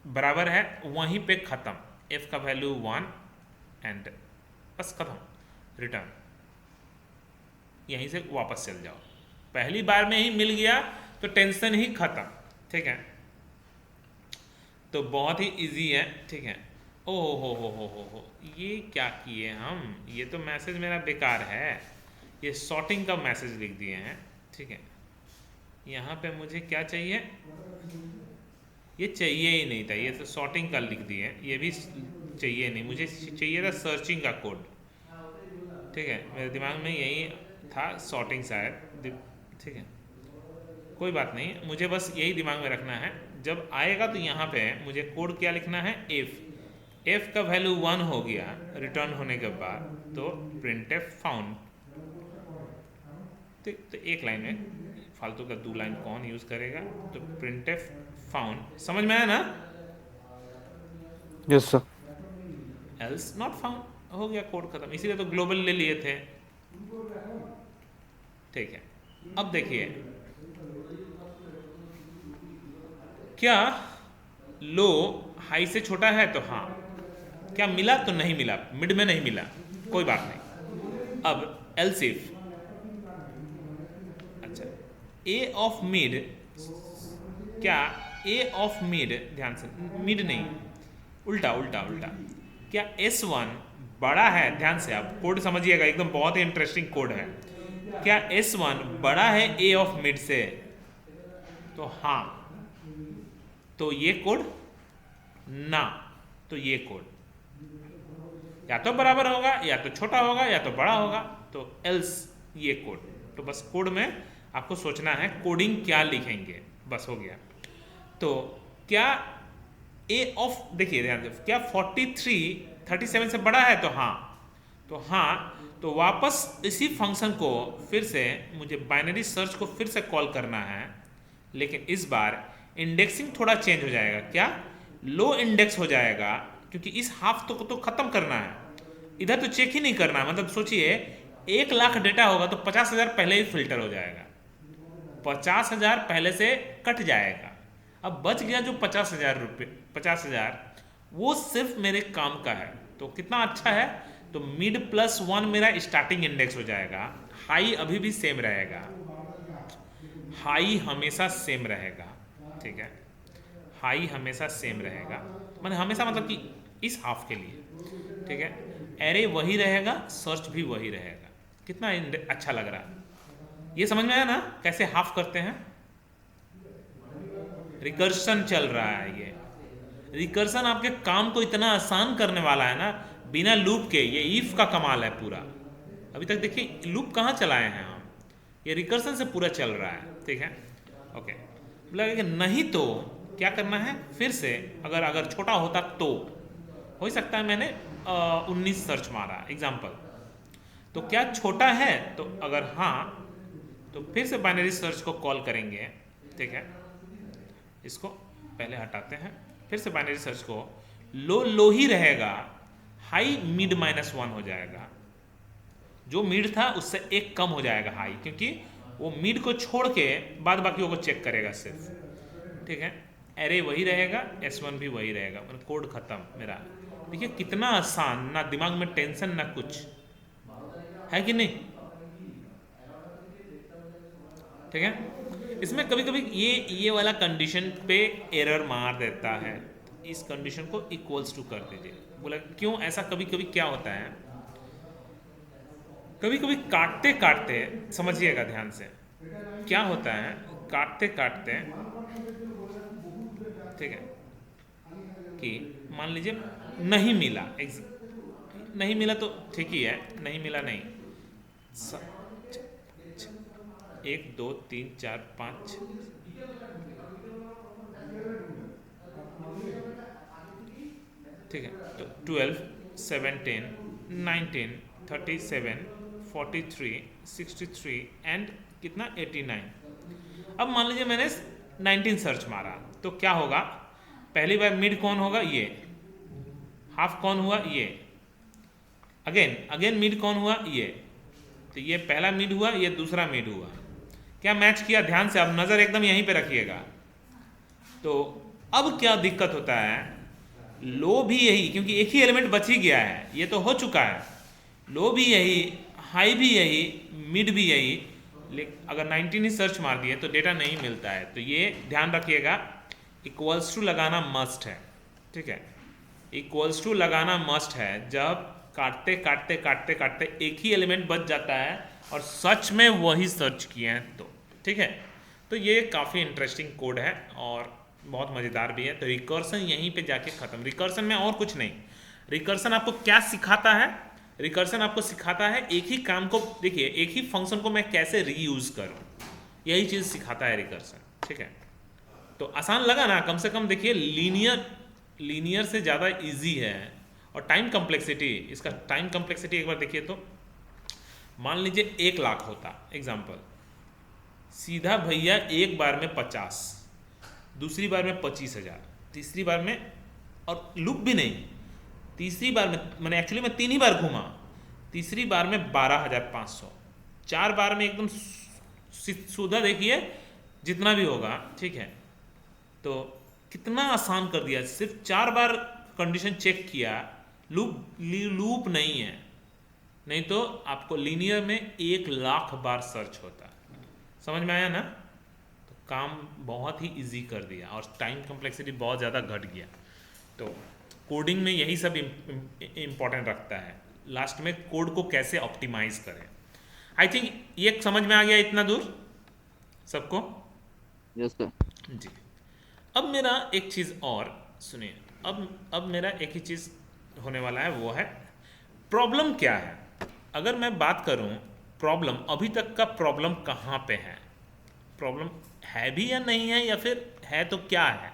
बराबर है? वहीं पे खत्म, f का वैल्यू 1 एंड बस खत्म, रिटर्न। यहीं से वापस चल जाओ, पहली बार में ही मिल गया तो टेंशन ही खत्म, ठीक है। तो बहुत ही इजी है, ठीक है। ओ हो, ये क्या किए हम? ये तो मैसेज मेरा बेकार है, ये सॉर्टिंग का मैसेज लिख दिए हैं, ठीक है। यहाँ पे मुझे क्या चाहिए? ये चाहिए ही नहीं था, ये तो सॉर्टिंग का लिख दिए, ये भी चाहिए नहीं, मुझे चाहिए था सर्चिंग का कोड, ठीक है। मेरे दिमाग में यही था, सॉर्टिंग शायद, ठीक है। कोई बात नहीं, मुझे बस यही दिमाग में रखना है। जब आएगा तो यहाँ पे मुझे कोड क्या लिखना है? एफ का वैल्यू 1 हो गया रिटर्न होने के बाद, तो printf फाउंड। तो एक लाइन में, फालतू का 2 लाइन कौन यूज़ करेगा? तो printf फाउंड, समझ में आया ना? Yes sir. Else not found, हो गया, कोड खत्म। इसीलिए तो ग्लोबल ले लिए थे, ठीक है। अब देखिए, क्या लो हाई से छोटा है? तो हाँ। क्या मिला? तो नहीं मिला, मिड में नहीं मिला, कोई बात नहीं। अब एल्स इफ, अच्छा, ए ऑफ मिड, क्या ए ऑफ मिड, ध्यान से, मिड नहीं, उल्टा, क्या S1 बड़ा है? ध्यान से आप कोड समझिएगा, एकदम बहुत ही इंटरेस्टिंग कोड है। क्या S1 बड़ा है ए ऑफ मिड से? तो हाँ, तो ये कोड ना, तो ये कोड या तो बराबर होगा, या तो छोटा होगा, या तो बड़ा होगा, तो एल्स ये कोड। तो बस कोड में आपको सोचना है कोडिंग क्या लिखेंगे, बस हो गया। तो क्या ए ऑफ, देखिए ध्यान से, क्या 37 से बड़ा है? तो हाँ, तो वापस इसी फंक्शन को फिर से मुझे बाइनरी सर्च को फिर से कॉल करना है, लेकिन इस बार इंडेक्सिंग थोड़ा चेंज हो जाएगा। क्या? लो इंडेक्स हो जाएगा, क्योंकि इस हाफ तो खत्म करना है, इधर तो चेक ही नहीं करना है। मतलब सोचिए 1 लाख डेटा होगा तो 50,000 पहले ही फिल्टर हो जाएगा, 50,000 पहले से कट जाएगा। अब बच गया जो 50,000 रुपये, 50,000 वो सिर्फ मेरे काम का है। तो कितना अच्छा है, तो मिड प्लस 1 मेरा स्टार्टिंग इंडेक्स हो जाएगा, हाई अभी भी सेम रहेगा, हाई हमेशा सेम रहेगा, ठीक है, हाई हमेशा सेम रहेगा, मतलब हमेशा मतलब कि इस हाफ के लिए, ठीक है, एरे वही रहेगा, सर्च भी वही रहेगा। कितना अच्छा लग रहा है, ये समझ में आया ना कैसे हाफ करते हैं? रिकर्शन चल रहा है, ये रिकर्शन आपके काम को इतना आसान करने वाला है ना, बिना लूप के। ये इफ का कमाल है पूरा। अभी तक देखिए लूप कहाँ चलाए हैं हम, ये रिकर्शन से पूरा चल रहा है, ठीक है, ओके। बोला कि नहीं तो क्या करना है, फिर से अगर छोटा होता तो हो सकता है मैंने 19 सर्च मारा एग्जाम्पल, तो क्या छोटा है, तो अगर हाँ तो फिर से बाइनरी सर्च को कॉल करेंगे, ठीक है, इसको पहले हटाते हैं, फिर से बाइनरी सर्च को, लो ही रहेगा, हाई मिड -1 हो जाएगा, जो मिड था उससे एक कम हो जाएगा हाई, क्योंकि वो मिड को छोड़ के बाद बाकियों को चेक करेगा सिर्फ, ठीक है। एरे वही रहेगा, S1 भी वही रहेगा, मतलब कोड खत्म मेरा। देखिए कितना आसान, ना दिमाग में टेंशन ना कुछ है कि नहीं, ठीक है। इसमें कभी कभी ये वाला कंडीशन पे एरर मार देता है, इस कंडीशन को इक्वल्स टू कर दीजिए। बोला क्यों ऐसा, कभी कभी क्या होता है, कभी कभी काटते काटते, समझिएगा ध्यान से, क्या होता है काटते काटते, ठीक है, कि मान लीजिए नहीं मिला, नहीं मिला तो ठीक ही है, नहीं मिला नहीं, 1 2 3 4 5, ठीक है, तो 12 17 19 37 43 63 एंड कितना 89। अब मान लीजिए मैंने 19 सर्च मारा, तो क्या होगा, पहली बार मिड कौन होगा, ये, हाफ कौन हुआ, ये, अगेन मिड कौन हुआ, ये, तो ये पहला मिड हुआ, ये दूसरा मिड हुआ, क्या मैच किया, ध्यान से, अब नज़र एकदम यहीं पे रखिएगा। तो अब क्या दिक्कत होता है, लो भी यही, क्योंकि एक ही एलिमेंट बच ही गया है, ये तो हो चुका है, लो भी यही, हाई भी यही, मिड भी यही, लेकिन अगर 19 ही सर्च मार दिए तो डेटा नहीं मिलता है। तो ये ध्यान रखिएगा, इक्वल्स टू लगाना मस्ट है, ठीक है, इक्वल्स टू लगाना मस्ट है, जब काटते काटते काटते काटते एक ही एलिमेंट बच जाता है और सच में वही सर्च किए हैं तो, ठीक है। तो ये काफ़ी इंटरेस्टिंग कोड है और बहुत मज़ेदार भी है। तो रिकर्सन यहीं पे जाके ख़त्म, रिकर्सन में और कुछ नहीं। रिकर्सन आपको क्या सिखाता है, रिकर्सन आपको सिखाता है एक ही काम को, देखिए एक ही फंक्शन को मैं कैसे रीयूज़ करूँ, यही चीज़ सिखाता है रिकर्सन, ठीक है। तो आसान लगा ना, कम से कम देखिए लीनियर से ज़्यादा इजी है। और टाइम कम्प्लेक्सिटी, इसका टाइम कम्प्लेक्सिटी एक बार देखिए तो, मान लीजिए 1 लाख होता एग्जाम्पल, सीधा भैया एक बार में 50, दूसरी बार में 25,000, तीसरी बार में, और लूप भी नहीं, तीसरी बार में मैंने एक्चुअली मैं 3 ही बार घूमा, तीसरी बार में 12,500, 4 बार में एकदम सीधा देखिए जितना भी होगा, ठीक है। तो कितना आसान कर दिया, सिर्फ 4 बार कंडीशन चेक किया, लूप नहीं है, नहीं तो आपको लीनियर में 1 लाख बार सर्च होता। समझ में आया ना? तो काम बहुत ही इजी कर दिया और टाइम कम्प्लेक्सिटी बहुत ज़्यादा घट गया। तो कोडिंग में यही सब इम्पोर्टेंट रखता है, लास्ट में कोड को कैसे ऑप्टिमाइज करें। आई थिंक ये समझ में आ गया इतना दूर सबको? Yes sir. जी। अब मेरा एक चीज़ और सुनिए, अब मेरा एक ही चीज़ होने वाला है, वो है प्रॉब्लम क्या है। अगर मैं बात करूं प्रॉब्लम, अभी तक का प्रॉब्लम कहाँ पे है, प्रॉब्लम है भी या नहीं है, या फिर है तो क्या है।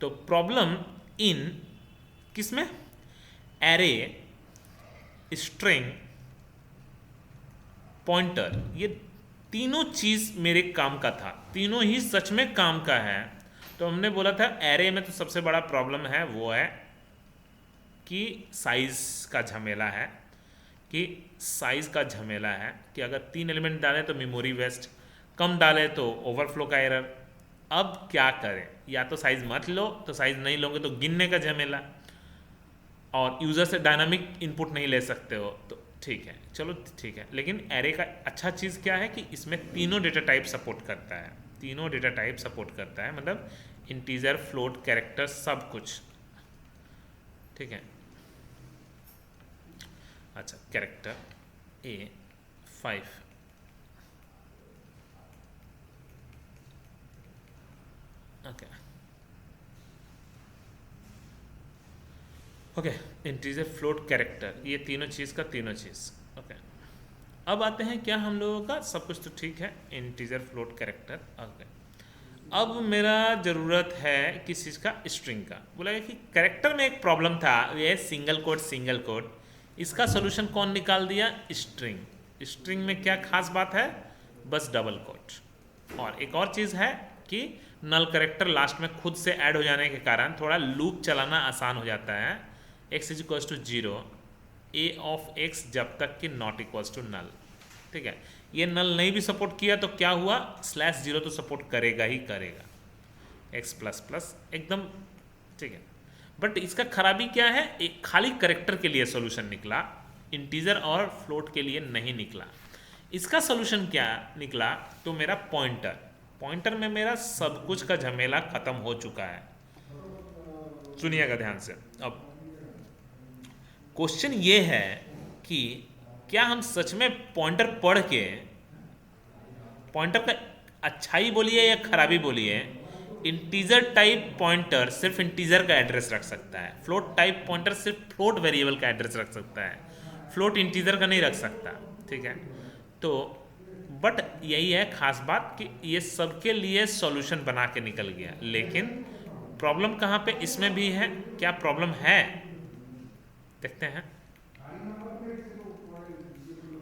तो प्रॉब्लम इन किस में, एरे, स्ट्रिंग, पॉइंटर, ये तीनों चीज़ मेरे काम का था, तीनों ही सच में काम का है। तो हमने बोला था एरे में तो सबसे बड़ा प्रॉब्लम है वो है कि साइज़ का झमेला है, कि साइज़ का झमेला है कि अगर 3 एलिमेंट डालें तो मेमोरी वेस्ट, कम डालें तो ओवरफ्लो का एरर। अब क्या करें, या तो साइज़ मत लो, तो साइज़ नहीं लोगे तो गिनने का झमेला, और यूज़र से डायनामिक इनपुट नहीं ले सकते हो तो ठीक है, चलो ठीक है। लेकिन एरे का अच्छा चीज़ क्या है कि इसमें तीनों डेटा टाइप सपोर्ट करता है, तीनों डेटा टाइप सपोर्ट करता है, मतलब इंटीजर, फ्लोट, कैरेक्टर, सब कुछ, ठीक है। अच्छा, character A5, okay okay, integer, float, character, ये तीनों चीज़ का तीनों चीज़, ओके। अब आते हैं क्या हम लोगों का, सब कुछ तो ठीक है, इंटीजर, फ्लोट, कैरेक्टर, ओके। अब मेरा ज़रूरत है किस चीज़ का, स्ट्रिंग का। बोला कि कैरेक्टर में एक प्रॉब्लम था, ये सिंगल कोट, इसका सोल्यूशन कौन निकाल दिया, स्ट्रिंग। स्ट्रिंग में क्या खास बात है, बस डबल कोट। और एक और चीज़ है कि नल कैरेक्टर लास्ट में खुद से ऐड हो जाने के कारण थोड़ा लूप चलाना आसान हो जाता है। x is equals to 0, a of x जब तक कि नॉट इक्वल्स टू नल, ठीक है। ये नल नहीं भी सपोर्ट किया तो क्या हुआ, /0 तो सपोर्ट करेगा ही करेगा, x प्लस प्लस एकदम, ठीक है। बट इसका खराबी क्या है, एक खाली कैरेक्टर के लिए सोल्यूशन निकला, इंटीजर और फ्लोट के लिए नहीं निकला। इसका सोल्यूशन क्या निकला, तो मेरा पॉइंटर में मेरा सब कुछ का झमेला खत्म हो चुका है। सुनिएगा ध्यान से। अब क्वेश्चन ये है कि क्या हम सच में पॉइंटर पढ़ के, पॉइंटर का अच्छाई बोलिए या खराबी बोलिए, इंटीजर टाइप पॉइंटर सिर्फ इंटीजर का एड्रेस रख सकता है, फ्लोट टाइप पॉइंटर सिर्फ फ्लोट वेरिएबल का एड्रेस रख सकता है, फ्लोट इंटीजर का नहीं रख सकता, ठीक है। तो बट यही है खास बात कि ये सबके लिए सॉल्यूशन बना के निकल गया। लेकिन प्रॉब्लम कहाँ पे इसमें भी है, क्या प्रॉब्लम है, देखते हैं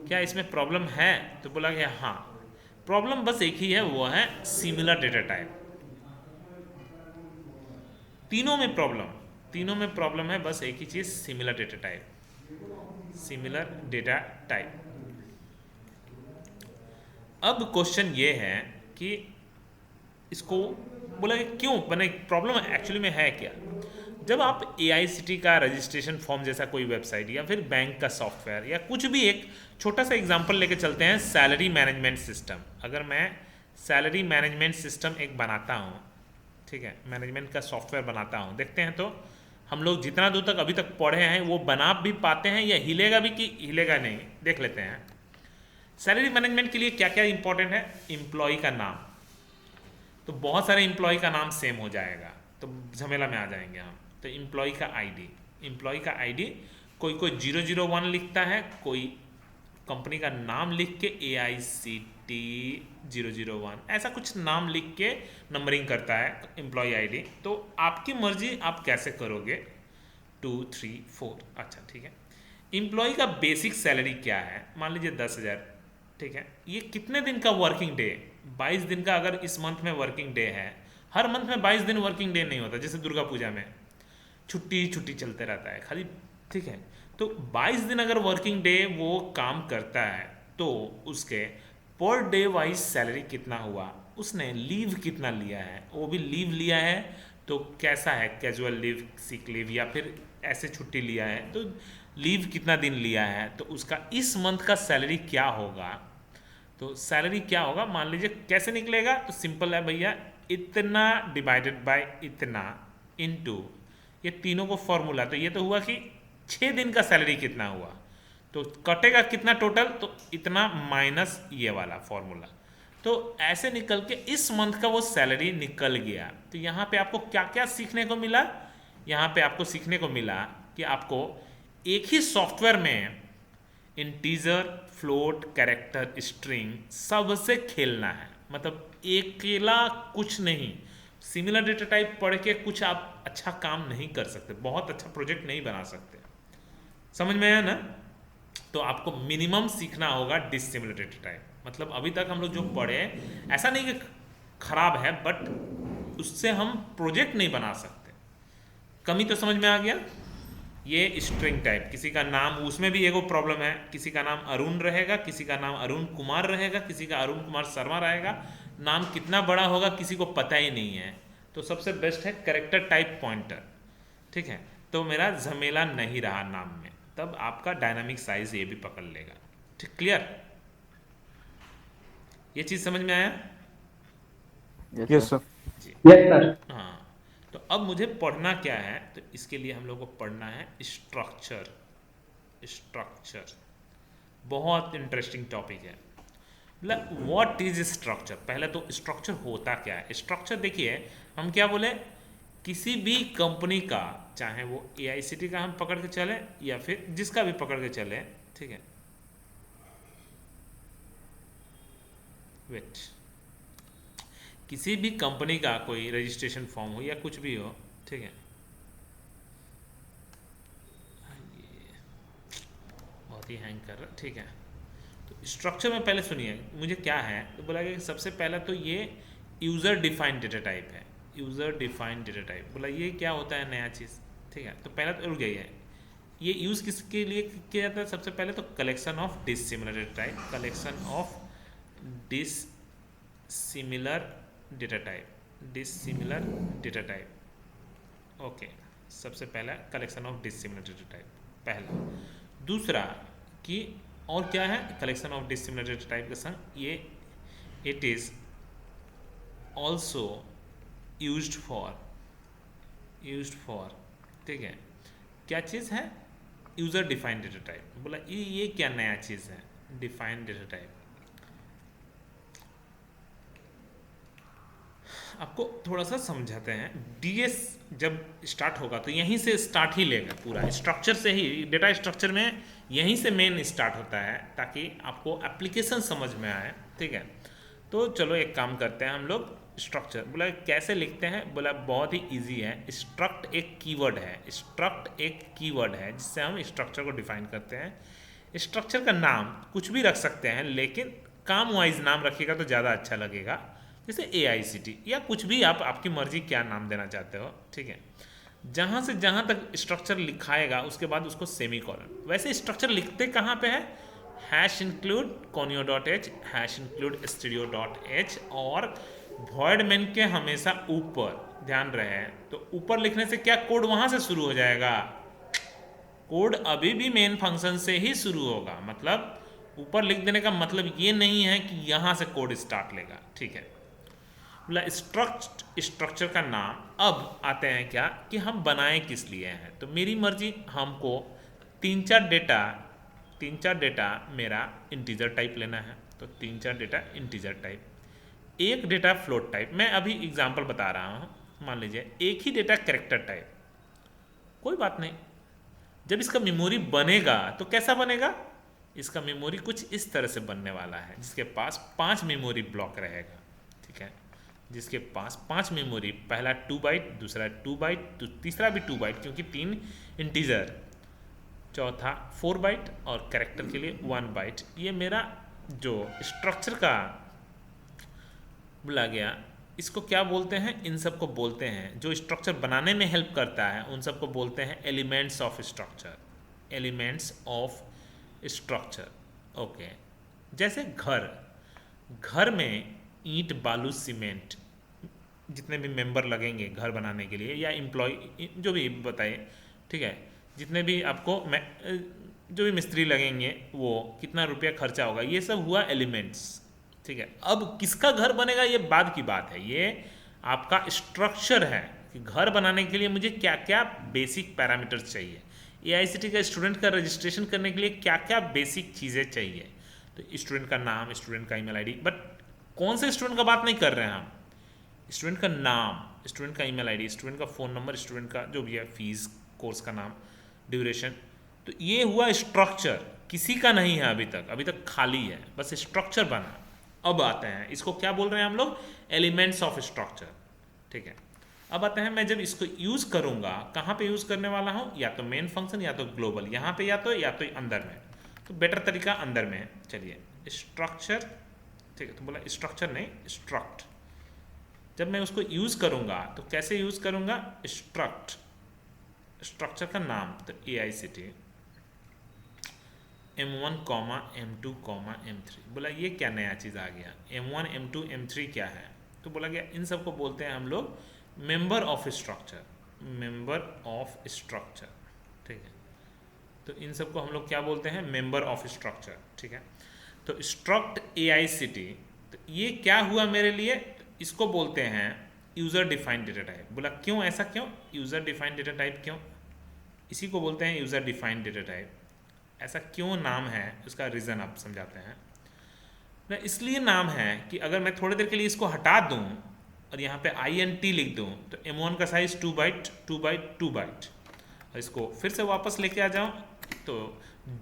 क्या इसमें प्रॉब्लम है। तो बोला गया हाँ, प्रॉब्लम बस एक ही है, वो है सिमिलर डेटा टाइप। तीनों में प्रॉब्लम है, बस एक ही चीज़, सिमिलर डेटा टाइप। अब क्वेश्चन ये है कि इसको बोला कि क्यों बने, प्रॉब्लम एक्चुअली में है क्या। जब आप AICTE का रजिस्ट्रेशन फॉर्म जैसा कोई वेबसाइट या फिर बैंक का सॉफ्टवेयर या कुछ भी, एक छोटा सा एग्जांपल लेके चलते हैं, सैलरी मैनेजमेंट सिस्टम। अगर मैं सैलरी मैनेजमेंट सिस्टम एक बनाता हूँ, ठीक है, मैनेजमेंट का सॉफ्टवेयर बनाता हूँ, देखते हैं तो हम लोग जितना दूर तक अभी तक पढ़े हैं वो बना भी पाते हैं या हिलेगा भी कि हिलेगा नहीं, देख लेते हैं। सैलरी मैनेजमेंट के लिए क्या क्या इंपॉर्टेंट है, एम्प्लॉय का नाम, तो बहुत सारे एम्प्लॉय का नाम सेम हो जाएगा तो झमेला में आ जाएंगे हम। तो एम्प्लॉय का आईडी कोई 001 लिखता है, कोई कंपनी का नाम लिख के AICTE 001 ऐसा कुछ नाम लिख के नंबरिंग करता है एम्प्लॉय आईडी। तो आपकी मर्जी आप कैसे करोगे, 2 3 4, अच्छा ठीक है। एम्प्लॉय का बेसिक सैलरी क्या है, मान लीजिए 10,000, ठीक है। ये कितने दिन का वर्किंग डे, 22 दिन का। अगर इस मंथ में वर्किंग डे है, हर मंथ में 22 दिन वर्किंग डे नहीं होता, जैसे दुर्गा पूजा में छुट्टी चलते रहता है खाली, ठीक है। तो 22 दिन अगर वर्किंग डे वो काम करता है तो उसके पर डे वाइज सैलरी कितना हुआ, उसने लीव कितना लिया है, वो भी लीव लिया है तो कैसा है, कैजुअल लीव, सिक लीव या फिर ऐसे छुट्टी लिया है तो लीव कितना दिन लिया है, तो उसका इस मंथ का सैलरी क्या होगा। तो सैलरी क्या होगा, मान लीजिए कैसे निकलेगा, तो सिंपल है भैया, इतना डिवाइडेड बाय इतना इनटू ये तीनों को फॉर्मूला। तो ये तो हुआ कि 6 दिन का सैलरी कितना हुआ, तो कटेगा कितना टोटल, तो इतना माइनस ये वाला फॉर्मूला। तो ऐसे निकल के इस मंथ का वो सैलरी निकल गया। तो यहाँ पे आपको क्या क्या सीखने को मिला, यहाँ पे आपको सीखने को मिला कि आपको एक ही सॉफ्टवेयर में इंटीजर, फ्लोट, कैरेक्टर, स्ट्रिंग सबसे खेलना है, मतलब अकेला कुछ नहीं। सिमिलर डेटा टाइप पढ़ के कुछ आप अच्छा काम नहीं कर सकते, बहुत अच्छा प्रोजेक्ट नहीं बना सकते, समझ में आया ना। तो आपको मिनिमम सीखना होगा डिसिमिलर डेटा टाइप। मतलब अभी तक हम लोग जो पढ़े, ऐसा नहीं कि खराब है, बट उससे हम प्रोजेक्ट नहीं बना सकते। कमी तो समझ में आ गया। ये स्ट्रिंग टाइप, किसी का नाम, उसमें भी एगो प्रॉब्लम है, किसी का नाम अरुण रहेगा, किसी का नाम अरुण कुमार रहेगा, किसी का अरुण कुमार शर्मा रहेगा, नाम कितना बड़ा होगा किसी को पता ही नहीं है। तो सबसे बेस्ट है कैरेक्टर टाइप पॉइंटर, ठीक है। तो मेरा झमेला नहीं रहा नाम में, तब आपका डायनामिक साइज ये भी पकड़ लेगा। ठीक, क्लियर? ये चीज़ समझ में आया? Yes sir. जी। Yes sir. हाँ, तो अब मुझे पढ़ना क्या है, तो इसके लिए हम लोग को पढ़ना है स्ट्रक्चर। स्ट्रक्चर बहुत इंटरेस्टिंग टॉपिक है। मतलब व्हाट इज स्ट्रक्चर, पहले तो स्ट्रक्चर होता क्या है। स्ट्रक्चर देखिए, हम क्या बोले, किसी भी कंपनी का, चाहे वो AICTE का हम पकड़ के चले या फिर जिसका भी पकड़ के चले, ठीक है, वेट, किसी भी कंपनी का कोई रजिस्ट्रेशन फॉर्म हो या कुछ भी हो, ठीक है, ये बहुत ही हैंग कर रहा, ठीक है। तो स्ट्रक्चर में पहले सुनिए मुझे क्या है, तो बोला कि सबसे पहला तो ये यूज़र डिफाइंड डेटा टाइप है। यूज़र डिफाइंड डेटा टाइप, बोला ये क्या होता है नया चीज़, ठीक है। तो पहला तो रुक गई है, ये यूज़ किसके लिए किया जाता है, सबसे पहले तो collection of dissimilar data type, collection of dissimilar data type, dissimilar data type, okay. सबसे पहला collection of dissimilar data type, पहला। दूसरा कि और क्या है, collection of dissimilar data type के संग ये it is also used for, ठीक है, क्या चीज़ है, यूज़र डिफाइंड डेटा टाइप। बोला ये क्या नया चीज़ है, डिफाइंड डेटा टाइप। आपको थोड़ा सा समझाते हैं। DS जब स्टार्ट होगा तो यहीं से स्टार्ट ही लेगा, पूरा स्ट्रक्चर से ही, डेटा स्ट्रक्चर में यहीं से मेन स्टार्ट होता है, ताकि आपको एप्लीकेशन समझ में आए, ठीक है। तो चलो एक काम करते हैं हम लोग, स्ट्रक्चर बोला कैसे लिखते हैं, बोला बहुत ही इजी है। स्ट्रक्ट एक कीवर्ड है, स्ट्रक्ट एक कीवर्ड है जिससे हम स्ट्रक्चर को डिफाइन करते हैं। स्ट्रक्चर का नाम कुछ भी रख सकते हैं, लेकिन काम वाइज नाम रखिएगा तो ज़्यादा अच्छा लगेगा, जैसे AICTE या कुछ भी, आप आपकी मर्जी क्या नाम देना चाहते हो, ठीक है। जहाँ से जहाँ तक स्ट्रक्चर लिखाएगा उसके बाद उसको सेमी कॉलन। वैसे स्ट्रक्चर लिखते कहाँ पे है, #include conio.h, #include stereo.h, और वॉइड मेन के हमेशा ऊपर, ध्यान रहे, तो ऊपर लिखने से क्या कोड वहाँ से शुरू हो जाएगा, कोड अभी भी मेन फंक्शन से ही शुरू होगा। मतलब ऊपर लिख देने का मतलब ये नहीं है कि यहाँ से कोड स्टार्ट लेगा, ठीक है। बोला स्ट्रक्चर का नाम। अब आते हैं क्या कि हम बनाए किस लिए हैं, तो मेरी मर्जी, हमको तीन चार डेटा मेरा इंटीजर टाइप लेना है, तो 3-4 डेटा इंटीजर टाइप, एक डेटा फ्लोट टाइप। मैं अभी एग्जांपल बता रहा हूँ, मान लीजिए एक ही डेटा कैरेक्टर टाइप, कोई बात नहीं। जब इसका मेमोरी बनेगा तो कैसा बनेगा, इसका मेमोरी कुछ इस तरह से बनने वाला है, जिसके पास 5 मेमोरी ब्लॉक रहेगा, ठीक है, जिसके पास 5 मेमोरी, पहला 2 बाइट, दूसरा 2 बाइट, तो तीसरा भी 2 बाइट क्योंकि 3 इंटीजर, चौथा 4 बाइट और कैरेक्टर के लिए 1 बाइट। ये मेरा जो स्ट्रक्चर का बोला गया, इसको क्या बोलते हैं, इन सब को बोलते हैं, जो स्ट्रक्चर बनाने में हेल्प करता है उन सबको बोलते हैं elements of structure, elements of structure, okay. जैसे घर में ईंट, बालू, सीमेंट, जितने भी मेंबर लगेंगे घर बनाने के लिए, या एम्प्लॉय, जो भी बताइए, ठीक है, जितने भी आपको जो भी मिस्त्री लगेंगे, वो कितना रुपया खर्चा होगा, ये सब हुआ एलिमेंट्स, ठीक है। अब किसका घर बनेगा ये बाद की बात है, ये आपका स्ट्रक्चर है कि घर बनाने के लिए मुझे क्या क्या बेसिक पैरामीटर्स चाहिए, AICTE का स्टूडेंट का रजिस्ट्रेशन करने के लिए क्या क्या बेसिक चीज़ें चाहिए। तो स्टूडेंट का नाम, स्टूडेंट का ईमेल ID, बट कौन से स्टूडेंट का बात नहीं कर रहे हैं हम, स्टूडेंट का नाम, स्टूडेंट का ईमेल ID, स्टूडेंट का फ़ोन नंबर, स्टूडेंट का जो भी है फीस, कोर्स का नाम, ड्यूरेशन। तो ये हुआ स्ट्रक्चर, किसी का नहीं है अभी तक खाली है, बस स्ट्रक्चर बना। अब आते हैं, इसको क्या बोल रहे हैं हम लोग, एलिमेंट्स ऑफ स्ट्रक्चर, ठीक है। अब आते हैं, मैं जब इसको यूज़ करूँगा, कहाँ पे यूज़ करने वाला हूँ, या तो मेन फंक्शन या तो ग्लोबल, यहाँ पे या तो अंदर में, तो बेटर तरीका अंदर में है। चलिए स्ट्रक्चर, ठीक है, तो बोला स्ट्रक्चर नहीं, स्ट्रक्ट। जब मैं उसको यूज़ करूँगा तो कैसे यूज़ करूँगा, स्ट्रक्चर का नाम, तो AICTE M1, M2, M3। बोला ये क्या नया चीज़ आ गया, M1, M2, M3 क्या है, तो बोला गया इन सबको बोलते हैं हम लोग member of structure, member of structure, ठीक है। तो इन सबको हम लोग क्या बोलते हैं, मेंबर ऑफ स्ट्रक्चर, ठीक है। तो स्ट्रक्ट AICT, तो ये क्या हुआ मेरे लिए, इसको बोलते हैं यूज़र डिफाइंड डेटा टाइप। बोला क्यों, ऐसा क्यों, यूज़र डिफाइंड डेटा टाइप क्यों, इसी को बोलते हैं यूज़र डिफाइंड डेटा टाइप। ऐसा क्यों नाम है, उसका रीज़न आप समझाते हैं ना। इसलिए नाम है कि अगर मैं थोड़ी देर के लिए इसको हटा दूं और यहाँ पे INT लिख दूं तो M1 का साइज़ 2 बाइट 2 बाइट 2 बाइट, और इसको फिर से वापस लेके आ जाऊं तो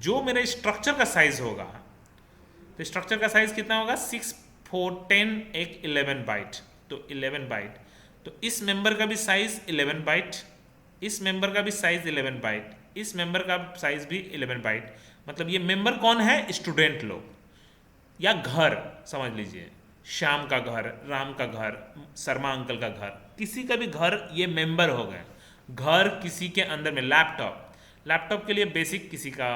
जो मेरे स्ट्रक्चर का साइज़ होगा, तो स्ट्रक्चर का साइज़ कितना होगा, 6 4 10 एक 11 बाइट, तो 11 बाइट। तो इस मेंबर का भी साइज़ 11 बाइट, इस मेंबर का भी साइज़ 11 बाइट, इस मेंबर का साइज़ भी 11 बाइट। मतलब ये मेंबर कौन है, स्टूडेंट लोग या घर, समझ लीजिए श्याम का घर, राम का घर, शर्मा अंकल का घर, किसी का भी घर ये मेंबर हो गए। घर किसी के अंदर में, लैपटॉप के लिए बेसिक किसी का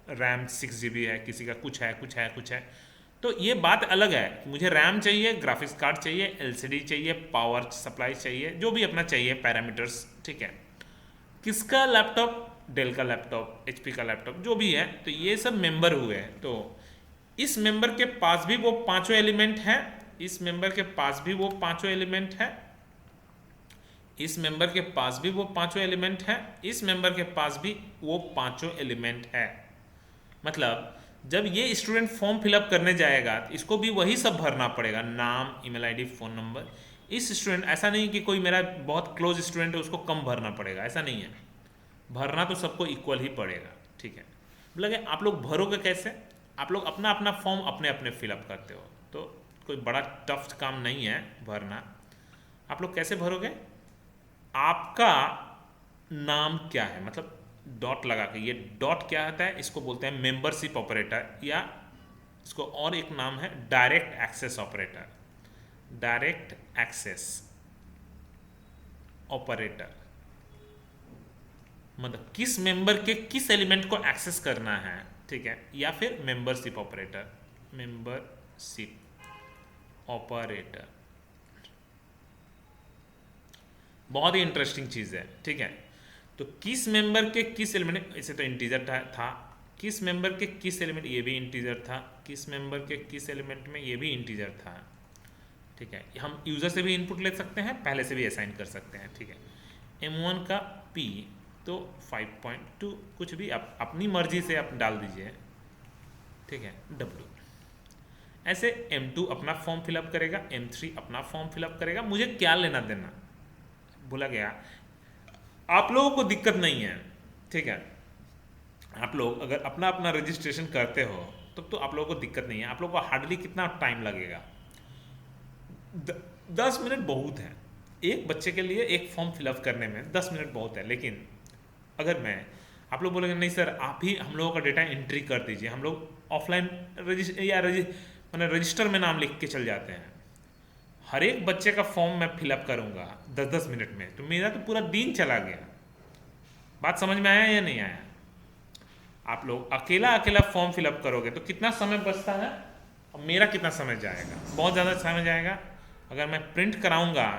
रैम 6 GB है, किसी का कुछ है कुछ है कुछ है। तो ये बात अलग है, मुझे रैम चाहिए, ग्राफिक्स कार्ड चाहिए, LCD चाहिए, पावर सप्लाई चाहिए, जो भी अपना चाहिए पैरामीटर्स, ठीक है। किसका लैपटॉप, डेल का लैपटॉप, HP का लैपटॉप, जो भी है, तो ये सब मेंबर हुए। तो इस मेंबर के पास भी वो पांचों एलिमेंट हैं, इस मेंबर के पास भी वो पांचों एलिमेंट हैं, इस मेंबर के पास भी वो पांचों एलिमेंट हैं, इस मेंबर के पास भी वो पांचों एलिमेंट है। मतलब जब ये स्टूडेंट फॉर्म फिलअप करने जाएगा तो इसको भी वही सब भरना पड़ेगा, नाम, ईमेल ID, फ़ोन नंबर। इस स्टूडेंट, ऐसा नहीं कि कोई मेरा बहुत क्लोज स्टूडेंट है उसको कम भरना पड़ेगा, ऐसा नहीं है, भरना तो सबको इक्वल ही पड़ेगा, ठीक है। लगे आप लोग भरोगे कैसे, आप लोग अपना अपना फॉर्म अपने अपने फिलअप करते हो, तो कोई बड़ा टफ काम नहीं है भरना। आप लोग कैसे भरोगे, आपका नाम क्या है, मतलब डॉट लगा के, ये डॉट क्या होता है, इसको बोलते हैं मेंबरशिप ऑपरेटर, या इसको और एक नाम है direct access operator, direct access operator. मतलब किस मेंबर के किस एलिमेंट को एक्सेस करना है, ठीक है, या फिर मेंबरशिप ऑपरेटर, मेंबरशिप ऑपरेटर। बहुत ही इंटरेस्टिंग चीज़ है, ठीक है। तो किस मेंबर के किस एलिमेंट, इसे तो इंटीजर था, किस मेंबर के किस एलिमेंट, ये भी इंटीजर था, किस मेंबर के किस एलिमेंट में, ये भी इंटीजर था, ठीक है। हम यूज़र से भी इनपुट ले सकते हैं, पहले से भी असाइन कर सकते हैं, ठीक है। M1 का P तो 5.2 कुछ भी आप अपनी मर्जी से आप डाल दीजिए, ठीक है, W। ऐसे M2 अपना फॉर्म फिलअप करेगा, M3 अपना फॉर्म फिलअप करेगा, मुझे क्या लेना देना, भूला गया। आप लोगों को दिक्कत नहीं है, ठीक है। आप लोग अगर अपना अपना रजिस्ट्रेशन करते हो तब तो आप लोगों को दिक्कत नहीं है। आप लोगों को हार्डली कितना टाइम लगेगा, 10 मिनट बहुत है एक बच्चे के लिए, एक फॉर्म फिलअप करने में 10 मिनट बहुत है। लेकिन अगर मैं, आप लोग बोलेंगे नहीं सर आप ही हम लोगों का डेटा एंट्री कर दीजिए, हम लोग ऑफलाइन मैंने रजिस्टर में नाम लिख के चल जाते हैं, हर एक बच्चे का फॉर्म मैं फिलअप करूँगा 10-10 मिनट में, तो मेरा तो पूरा दिन चला गया। बात समझ में आया या नहीं आया? आप लोग अकेला अकेला फॉर्म फिलअप करोगे तो कितना समय बचता है, और मेरा कितना समय जाएगा, बहुत ज़्यादा समय जाएगा। अगर मैं प्रिंट कराऊंगा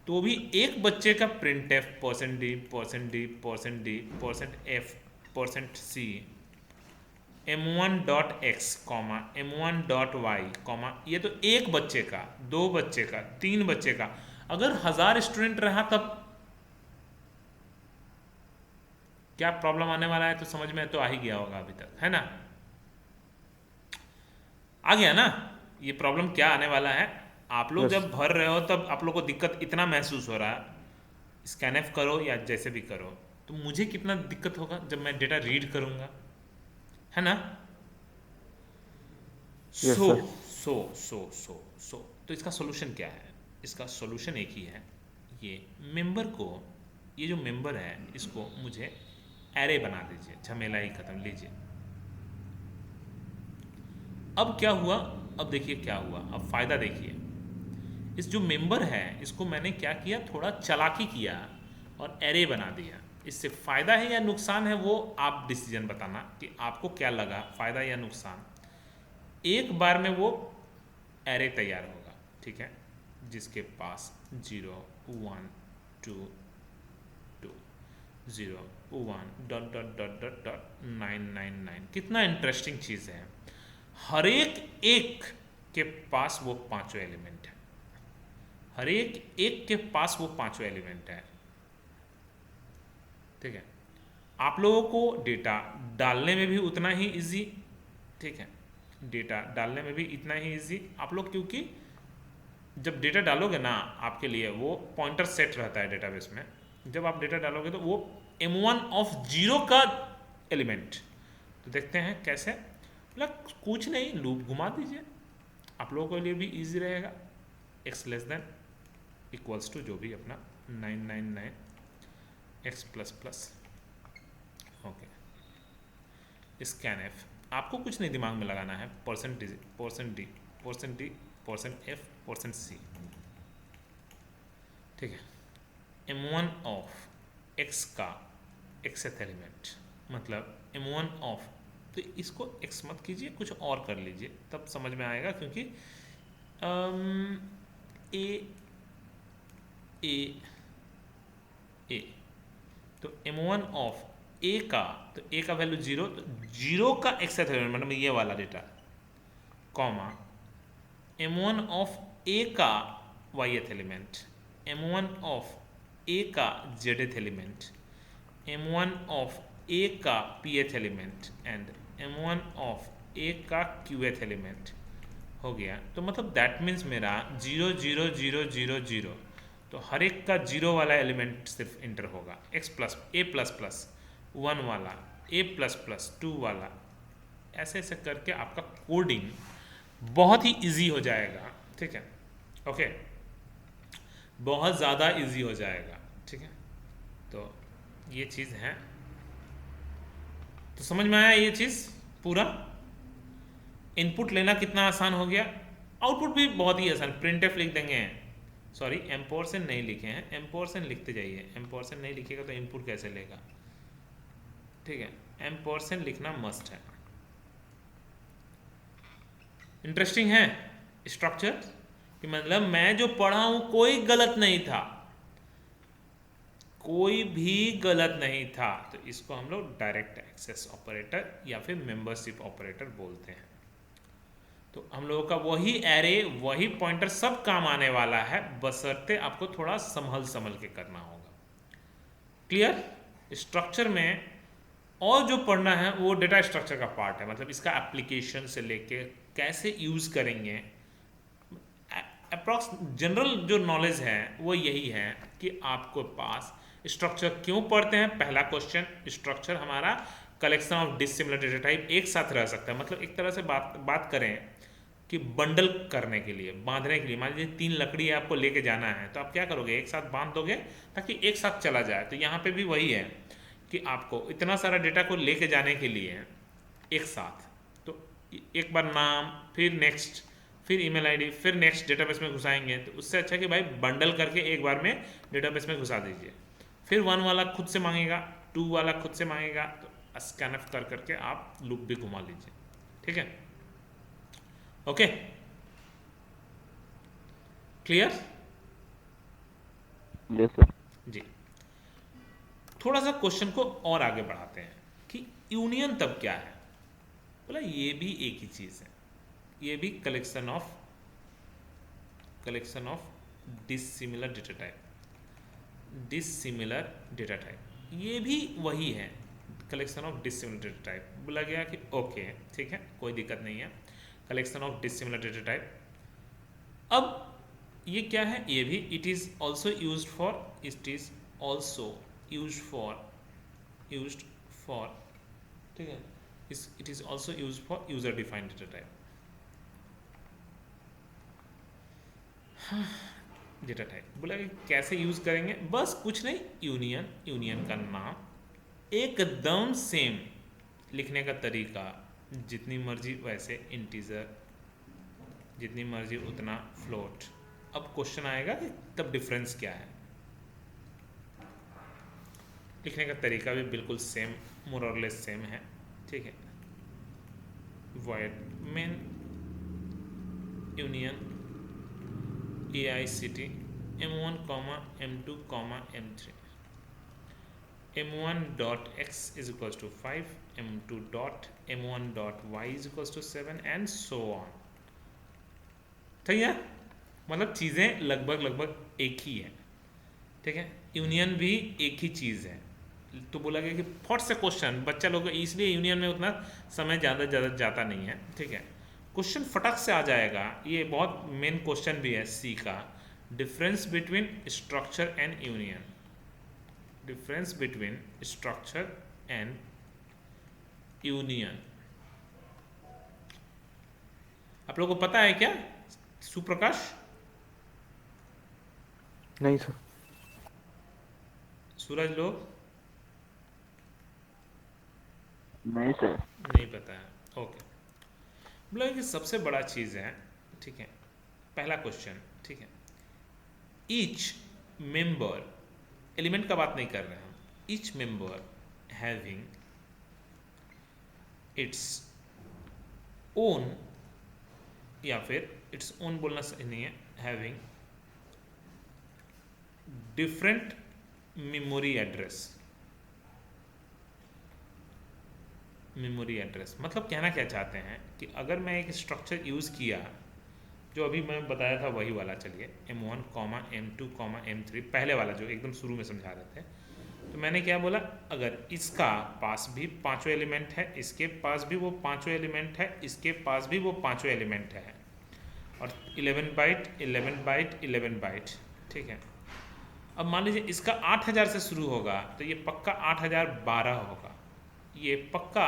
तो भी एक बच्चे का print F %D %D %D %F %C M1.x M1.y, ये तो एक बच्चे का, 2 बच्चे का, 3 बच्चे का। अगर 1000 स्टूडेंट रहा तब क्या प्रॉब्लम आने वाला है, तो समझ में तो आ ही गया होगा अभी तक, है ना, आ गया ना ये प्रॉब्लम क्या आने वाला है। आप लोग जब भर रहे हो तब आप लोग को दिक्कत इतना महसूस हो रहा है, स्कैनएफ करो या जैसे भी करो, तो मुझे कितना दिक्कत होगा जब मैं डेटा रीड करूंगा, है ना। सो तो इसका सोल्यूशन क्या है, इसका सोल्यूशन एक ही है, ये मेंबर को, ये जो मेंबर है इसको मुझे एरे बना दीजिए, झमेला ही खत्म, लीजिए। अब क्या हुआ, अब देखिए क्या हुआ, अब फायदा देखिए। इस जो मेंबर है इसको मैंने क्या किया, थोड़ा चालाकी किया और एरे बना दिया। इससे फ़ायदा है या नुकसान है वो आप डिसीजन बताना कि आपको क्या लगा, फ़ायदा या नुकसान। एक बार में वो एरे तैयार होगा, ठीक है, जिसके पास 0 1 2 0 1 dot dot dot dot dot 999। कितना इंटरेस्टिंग चीज़ है, हर एक के पास वो पांचों एलिमेंट है, हर एक के पास वो पांचों एलिमेंट है। ठीक है, आप लोगों को डेटा डालने में भी उतना ही इजी, ठीक है, डेटा डालने में भी इतना ही इजी आप लोग, क्योंकि जब डेटा डालोगे ना आपके लिए वो पॉइंटर सेट रहता है डेटाबेस में। जब आप डेटा डालोगे तो वो M1 ऑफ 0 का एलिमेंट, तो देखते हैं कैसे, मतलब कुछ नहीं, लूप घुमा दीजिए, आप लोगों के लिए भी इजी रहेगा। x less than equals to जो भी अपना 999 x plus plus, okay. Scan f, आपको कुछ नहीं दिमाग में लगाना है, percent d percent d percent d percent f percent c, ठीक है। M1 ऑफ x का xth एलिमेंट मतलब M1 ऑफ, तो इसको x मत कीजिए, कुछ और कर लीजिए, तब समझ में आएगा, क्योंकि ए तो M1 ऑफ a का, तो a का वैल्यू 0, तो 0 का xth एलिमेंट मतलब ये वाला data, comma M1 of a का yth element, M1 of a का zth element, M1 of a का pth element and M1 of a का qth एलिमेंट हो गया। तो मतलब दैट मीन्स मेरा 0 0 0 0 0, तो हर एक का 0 वाला एलिमेंट सिर्फ इंटर होगा, x plus a plus plus 1 वाला, a प्लस प्लस 2 वाला, ऐसे ऐसे करके आपका कोडिंग बहुत ही इजी हो जाएगा, ठीक है, ओके, बहुत ज़्यादा इजी हो जाएगा, ठीक है। तो ये चीज़ है, तो समझ में आया ये चीज़ पूरा। इनपुट लेना कितना आसान हो गया, आउटपुट भी बहुत ही आसान, प्रिंटफ लिख देंगे, सॉरी एम्परसेंड नहीं लिखे हैं, एम्परसेंड लिखते जाइए, एम्परसेंड नहीं लिखेगा तो इनपुट कैसे लेगा, ठीक है, एम्परसेंड लिखना मस्ट है। इंटरेस्टिंग है स्ट्रक्चर, कि मतलब मैं जो पढ़ा हूं कोई गलत नहीं था, कोई भी गलत नहीं था, तो इसको हम लोग डायरेक्ट एक्सेस ऑपरेटर या फिर मेंबरशिप ऑपरेटर बोलते हैं। तो हम लोगों का वही एरे, वही पॉइंटर सब काम आने वाला है, बशर्ते आपको थोड़ा संभल के करना होगा। क्लियर? स्ट्रक्चर में और जो पढ़ना है वो डेटा स्ट्रक्चर का पार्ट है, मतलब इसका एप्लीकेशन से लेके कैसे यूज करेंगे, अप्रॉक्स जनरल जो नॉलेज है वो यही है कि आपको पास स्ट्रक्चर क्यों पढ़ते हैं। पहला क्वेश्चन, स्ट्रक्चर हमारा collection of dissimilar data type एक साथ रह सकता है, मतलब एक तरह से बात करें कि बंडल करने के लिए, बांधने के लिए, मान लीजिए 3 लकड़ी आपको लेके जाना है, तो आप क्या करोगे, एक साथ बांध दोगे ताकि एक साथ चला जाए। तो यहाँ पे भी वही है कि आपको इतना सारा डेटा को लेके जाने के लिए एक साथ, तो एक बार नाम, फिर नेक्स्ट, फिर ईमेल आईडी, फिर नेक्स्ट डेटाबेस में घुसाएंगे, तो उससे अच्छा कि भाई बंडल करके एक बार में डेटाबेस में घुसा दीजिए। फिर 1 वाला खुद से मांगेगा, 2 वाला खुद से मांगेगा, तो स्कैनफ कर करके आप लूप भी घुमा लीजिए, ठीक है, ओके, क्लियर? Yes sir. जी, थोड़ा सा क्वेश्चन को और आगे बढ़ाते हैं कि यूनियन तब क्या है। बोला ये भी एक ही चीज़ है, ये भी collection of dissimilar data type, dissimilar data type, ये भी वही है, collection of dissimilar data type. बोला गया कि ओके ठीक है, कोई दिक्कत नहीं है, collection of dissimilar data type. अब ये क्या है, ये भी it is also used for, ठीक है, it is also used for user defined data type. Data type बोला कि कैसे यूज करेंगे, बस कुछ नहीं, यूनियन का नाम एकदम सेम, लिखने का तरीका जितनी मर्जी वैसे इंटीजर, जितनी मर्जी उतना फ्लोट। अब क्वेश्चन आएगा कि तब डिफरेंस क्या है, लिखने का तरीका भी बिल्कुल सेम, मोर और लेस सेम है, ठीक है। Void main union AICT M1, M2, M3, m1 dot x is equals to 5, m2 dot m1 dot y is equals to 7 and so on. ठीक है, मतलब चीज़ें लगभग एक ही है। ठीक है, यूनियन भी एक ही चीज़ है। तो बोला गया कि फट से क्वेश्चन बच्चा लोग, इसलिए यूनियन में उतना समय ज़्यादा जाता नहीं है। ठीक है, क्वेश्चन फटक से आ जाएगा। ये बहुत मेन क्वेश्चन भी है सी का, difference between structure and union. Difference between structure and union. आप लोगों को पता है क्या सुप्रकाश? नहीं सर। सूरज लोग नहीं सर। नहीं पता है। ओके, बोला कि सबसे बड़ा चीज़ है। ठीक है, पहला क्वेश्चन। ठीक है, ईच मेंबर, एलिमेंट का बात नहीं कर रहे हैं हम, each member having its own, या फिर इट्स ओन बोलना सही नहीं है, having different memory address. Memory address मतलब कहना क्या चाहते हैं कि अगर मैं एक स्ट्रक्चर यूज़ किया जो अभी मैं बताया था वही वाला, चलिए m1, m2, m3, पहले वाला जो एकदम शुरू में समझा रहे थे, तो मैंने क्या बोला, अगर इसका पास भी पांचों एलिमेंट है, इसके पास भी वो पांचों एलिमेंट है, इसके पास भी वो पांचों एलिमेंट है, और 11 बाइट 11 बाइट 11 बाइट। ठीक है, अब मान लीजिए इसका 8000 से शुरू होगा तो ये पक्का 8012 होगा, ये पक्का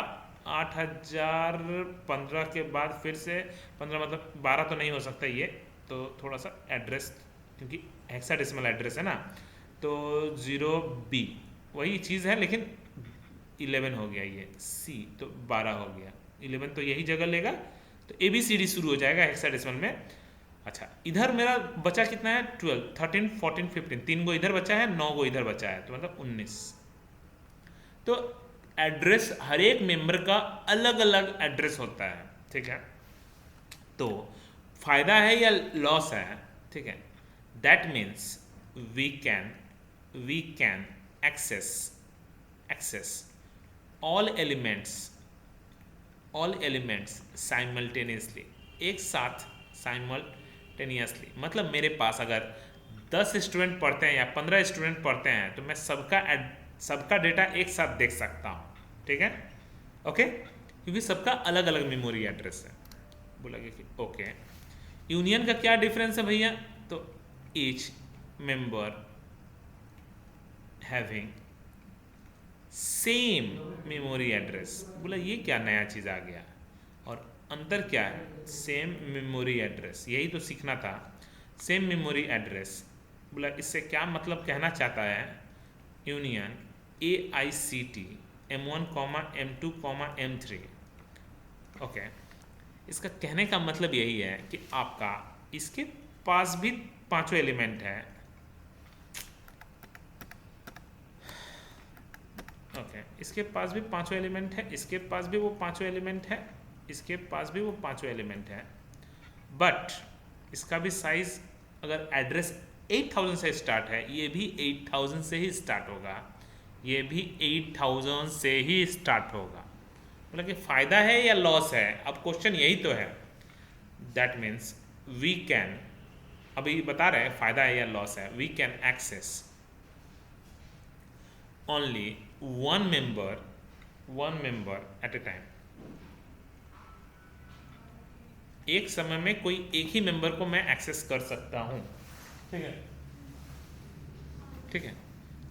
8015 के बाद फिर से 15 मतलब 12 तो नहीं हो सकता ये, तो थोड़ा सा एड्रेस, क्योंकि हेक्साडेसिमल एड्रेस है ना, तो 0B वही चीज़ है, लेकिन 11 हो गया ये C, तो 12 हो गया, 11 तो यही जगह लेगा, तो ABCD शुरू हो जाएगा हेक्साडेसिमल में। अच्छा, इधर मेरा बचा कितना है, 12, 13, 14, 15, 3 गो इधर बचा है, 9 गो इधर बचा है, तो मतलब 19। तो एड्रेस हर एक मेंबर का अलग अलग एड्रेस होता है। ठीक है, तो फायदा है या लॉस है? ठीक है, that means we can access all elements simultaneously, एक साथ साइमल्टेनियसली। मतलब मेरे पास अगर 10 स्टूडेंट पढ़ते हैं या 15 स्टूडेंट पढ़ते हैं तो मैं सबका डेटा एक साथ देख सकता हूँ। ठीक है, ओके, क्योंकि सबका अलग अलग मेमोरी एड्रेस है। बोला गया कि ओके, यूनियन का क्या डिफरेंस है भैया, तो each member having same memory address. बोला ये क्या नया चीज़ आ गया, और अंतर क्या है, सेम मेमोरी एड्रेस, यही तो सीखना था, सेम मेमोरी एड्रेस। बोला इससे क्या मतलब कहना चाहता है, union AICT M1, M2, M3। Okay, इसका कहने का मतलब यही है कि आपका इसके पास भी पांचों एलिमेंट है। ओके, इसके पास भी पांचों एलिमेंट है, इसके पास भी वो पांचों एलिमेंट है, इसके पास भी वो पांचों एलिमेंट है, बट इसका भी साइज, अगर एड्रेस 8000 से स्टार्ट है, ये भी 8000 से ही स्टार्ट होगा, ये भी 8000 से ही स्टार्ट होगा। मतलब कि फ़ायदा है या लॉस है, अब क्वेश्चन यही तो है। दैट मीन्स वी कैन, अभी बता रहे हैं फ़ायदा है या लॉस है, we can access only one member at a time. एक समय में कोई एक ही मेंबर को मैं एक्सेस कर सकता हूँ। ठीक है, ठीक है,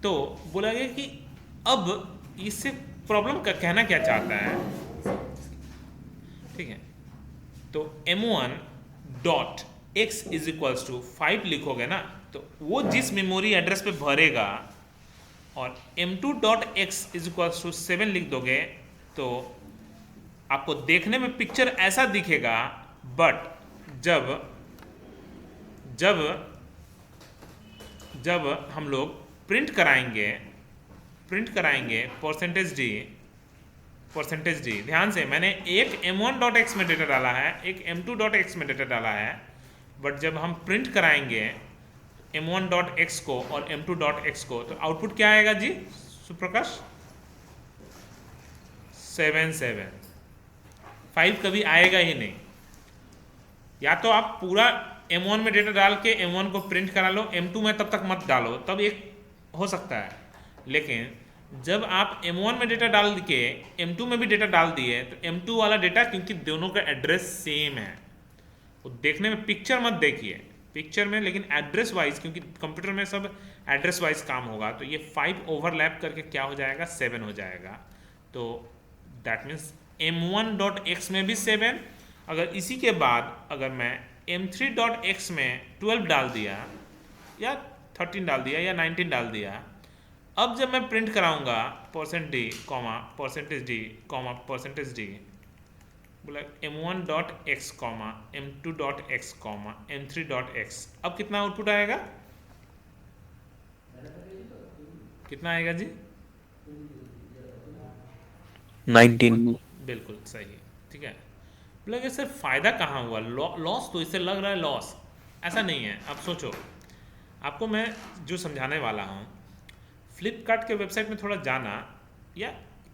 तो बोला गया कि अब इससे प्रॉब्लम का कहना क्या चाहता है। ठीक है, तो m1 dot x is equals to 5 लिखोगे ना, तो वो जिस मेमोरी एड्रेस पे भरेगा, और m2 dot x is equals to 7 लिख दोगे, तो आपको देखने में पिक्चर ऐसा दिखेगा, बट जब हम लोग प्रिंट कराएंगे परसेंटेज डी, ध्यान से मैंने एक m1 डॉट एक्स में डेटा डाला है, एक m2 डॉट एक्स में डेटा डाला है, बट जब हम प्रिंट कराएंगे m1 डॉट एक्स को और m2 डॉट एक्स को, तो आउटपुट क्या आएगा जी, सुप्रकाश 7 7, 5 कभी आएगा ही नहीं। या तो आप पूरा M1 में डेटा डाल के M1 को प्रिंट करा लो, M2 में तब तक मत डालो, तब एक हो सकता है। लेकिन जब आप M1 में डेटा डाल के M2 में भी डेटा डाल दिए तो M2 वाला डेटा, क्योंकि दोनों का एड्रेस सेम है, वो देखने में पिक्चर मत देखिए, पिक्चर में लेकिन एड्रेस वाइज, क्योंकि कंप्यूटर में सब एड्रेस वाइज काम होगा, तो ये 5 ओवरलैप करके क्या हो जाएगा, 7 हो जाएगा। तो दैट मीन्स M1.x में भी 7, अगर इसी के बाद अगर मैं M3.x में 12 डाल दिया या 13 डाल दिया या 19 डाल दिया, अब जब मैं प्रिंट कराऊंगा %d, %d, %d, बोला M1.x, M2.x, M3.x, अब कितना आउटपुट आएगा, कितना आएगा जी? 19। बिल्कुल सही, ठीक है। बोला कि सर फ़ायदा कहाँ हुआ, लॉस तो इससे लग रहा है लॉस, ऐसा नहीं है। अब सोचो, आपको मैं जो समझाने वाला हूँ, फ्लिपकार्ट के वेबसाइट में थोड़ा जाना या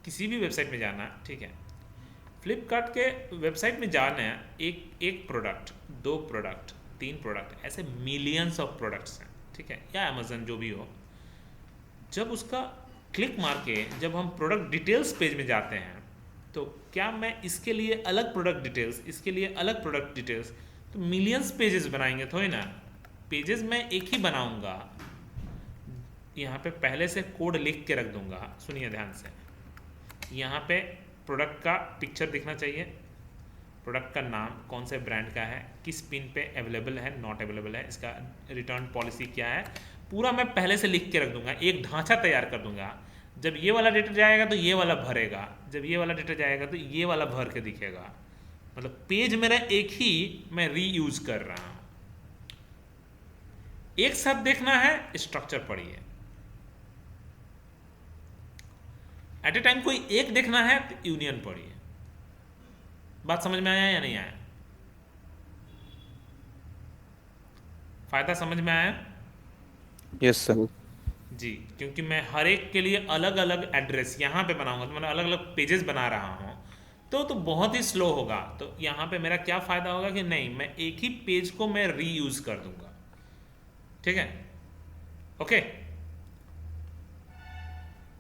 किसी भी वेबसाइट में जाना, ठीक है। फ्लिपकार्ट के वेबसाइट में जाना, एक प्रोडक्ट, 2 प्रोडक्ट, 3 प्रोडक्ट, ऐसे मिलियंस ऑफ प्रोडक्ट्स हैं, ठीक है, या अमेजन जो भी हो। जब उसका क्लिक मार के जब हम प्रोडक्ट डिटेल्स पेज में जाते हैं, तो क्या मैं इसके लिए अलग प्रोडक्ट डिटेल्स, इसके लिए अलग प्रोडक्ट डिटेल्स, तो मिलियंस पेजेस बनाएंगे थोड़ी ना। पेजेस मैं एक ही बनाऊंगा, यहाँ पे पहले से कोड लिख के रख दूंगा। सुनिए ध्यान से, यहाँ पे प्रोडक्ट का पिक्चर दिखना चाहिए, प्रोडक्ट का नाम कौन से ब्रांड का है, किस पिन पे अवेलेबल है, नॉट अवेलेबल है, इसका रिटर्न पॉलिसी क्या है, पूरा मैं पहले से लिख के रख दूंगा, एक ढांचा तैयार कर दूंगा। जब ये वाला डेटा जाएगा तो ये वाला भरेगा, जब ये वाला डेटा जाएगा तो ये वाला भर के दिखेगा। मतलब पेज मेरा एक ही मैं रीयूज कर रहा हूँ। एक साथ देखना है, स्ट्रक्चर पढ़िए। एट ए टाइम कोई एक देखना है तो यूनियन पढ़िए। बात समझ में आया या नहीं आया? फायदा समझ में आया? Yes sir. जी, क्योंकि मैं हर एक के लिए अलग अलग एड्रेस यहाँ पे बनाऊंगा, तो मैं अलग अलग पेजेस बना रहा हूँ, तो बहुत ही स्लो होगा। तो यहाँ पे मेरा क्या फ़ायदा होगा कि नहीं, मैं एक ही पेज को मैं रीयूज कर दूंगा, ठीक है, ओके।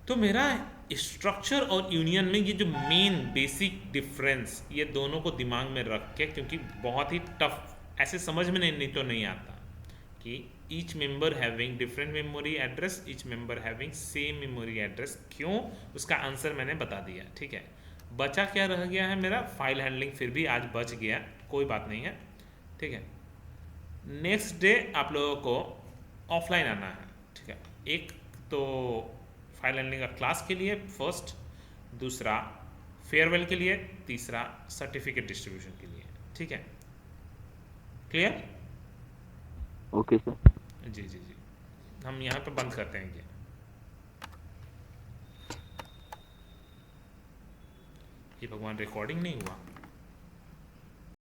तो मेरा स्ट्रक्चर और यूनियन में ये जो मेन बेसिक डिफरेंस, ये दोनों को दिमाग में रख के, क्योंकि बहुत ही टफ, ऐसे समझ में नहीं तो नहीं आता कि each member having different memory address, each member having same memory address, क्यों, उसका आंसर मैंने बता दिया, ठीक है। बचा क्या रह गया है मेरा, फाइल हैंडलिंग, फिर भी आज बच गया, कोई बात नहीं है, ठीक है। नेक्स्ट डे आप लोगों को ऑफलाइन आना है, ठीक है। एक तो फाइल हैंडलिंग का क्लास के लिए फर्स्ट, दूसरा फेयरवेल के लिए, तीसरा सर्टिफिकेट डिस्ट्रीब्यूशन के लिए, ठीक है, क्लियर? Okay sir. जी जी जी, हम यहाँ पे बंद करते हैं ये भगवान रिकॉर्डिंग नहीं हुआ।